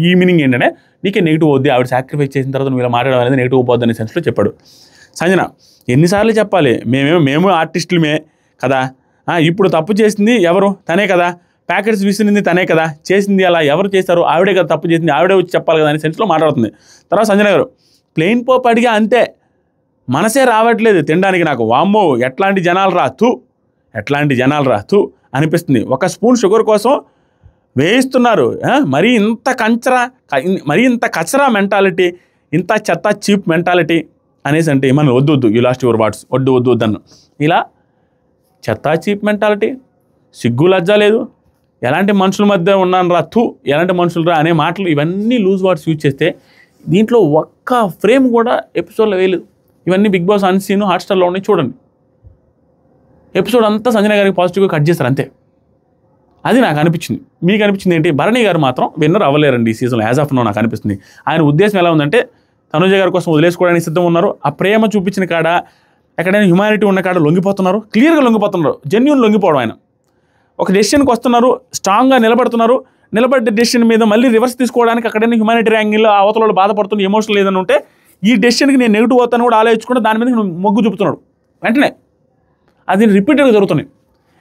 A: ఈ మీనింగ్ ఏంటంటే నీకే నెగిటివ్ అవుద్ది, ఆవిడ సాక్రిఫైస్ చేసిన తర్వాత నువ్వు ఇలా మాట్లాడడం అనేది నెగిటివ్ పోద్ది అనే సెన్స్లో చెప్పాడు. సంజన ఎన్నిసార్లు చెప్పాలి, మేము ఆర్టిస్టులమే కదా, ఇప్పుడు తప్పు చేసింది ఎవరు, తనే కదా, ప్యాకెట్స్ విసిరింది తనే కదా, చేసింది అలా ఎవరు చేశారు, ఆవిడే కదా తప్పు చేసింది, ఆవిడే వచ్చి చెప్పాలి కదా అనే సెన్స్లో మాట్లాడుతుంది. తర్వాత సంజన గారు ప్లెయిన్ పోప్ అడిగా అంతే, మనసే రావట్లేదు తినడానికి నాకు, వామ్మో ఎట్లాంటి జనాలు రా తూ అనిపిస్తుంది. ఒక స్పూన్ షుగర్ కోసం వేయిస్తున్నారు, మరీ ఇంత కచరా మెంటాలిటీ, ఇంత చెత్త చీప్ మెంటాలిటీ అనేసి అంటే మనం వద్దు యూ లాస్ట్ యువర్ వర్డ్స్, వద్దు అన్ను. ఇలా చెత్త చీప్ మెంటాలిటీ, సిగ్గు లజ్జ లేదు, ఎలాంటి మనుషుల మధ్య ఉన్నాను రా తూ, ఎలాంటి మనుషులు రా అనే మాటలు, ఇవన్నీ లూజ్ వర్డ్స్ యూజ్ చేస్తే దీంట్లో ఒక్క ఫ్రేమ్ కూడా ఎపిసోడ్లో వేయలేదు. ఇవన్నీ బిగ్ బాస్ అన్సీన్ హాట్స్టార్లో ఉన్నాయి చూడండి. ఎపిసోడ్ అంతా సంజన గారికి పాజిటివ్గా కట్ చేస్తారు అంతే. అది నాకు అనిపించింది. మీకు అనిపించింది ఏంటి? భరణి గారు మాత్రం విన్నర్ అవ్వలేరండి ఈ సీజన్లో, యాజ్ ఆఫ్ నో నాకు అనిపిస్తుంది. ఆయన ఉద్దేశం ఎలా ఉందంటే తనుజ గారి కోసం వదిలేసుకోవడానికి సిద్ధం ఉన్నారు. ఆ ప్రేమ చూపించిన కాడ, ఎక్కడైనా హ్యుమానిటీ ఉన్న కాడ లొంగిపోతున్నారు, క్లియర్గా లొంగిపోతున్నారు, జెన్యూన్ లొంగిపోవడం. ఆయన ఒక డెసిషన్కి వస్తున్నారు, స్ట్రాంగ్గా నిలబడుతున్నారు, నిలబడ్డ డెసిషన్ మీద మళ్ళీ రివర్స్ తీసుకోవడానికి అక్కడైనా హ్యుమానిటీ యాంగిల్ అవతల బాధపడుతున్న ఎమోషనల్ ఏదైనా ఉంటే ఈ డెసిషన్కి నేను నెగిటివ్ అవుతాను కూడా ఆలోచించుకుంటే దాని మీద మొగ్గు చూపుతున్నాడు వెంటనే. అది రిపీటెడ్గా జరుగుతున్నాయి.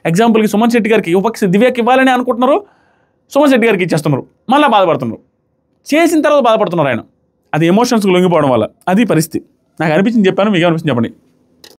A: ఎగ్జాంపుల్కి సుమన్ శెట్టి గారికి ఉపక్ష దివ్యకి ఇవ్వాలని అనుకుంటున్నారు, సుమన్ శెట్టి గారికి ఇచ్చేస్తున్నారు, మళ్ళీ బాధపడుతున్నారు, చేసిన తర్వాత బాధపడుతున్నారు ఆయన. అది ఎమోషన్స్కి లొంగిపోవడం వల్ల అది పరిస్థితి. నాకు అనిపించింది చెప్పాను, మీకు అనిపించింది చెప్పండి.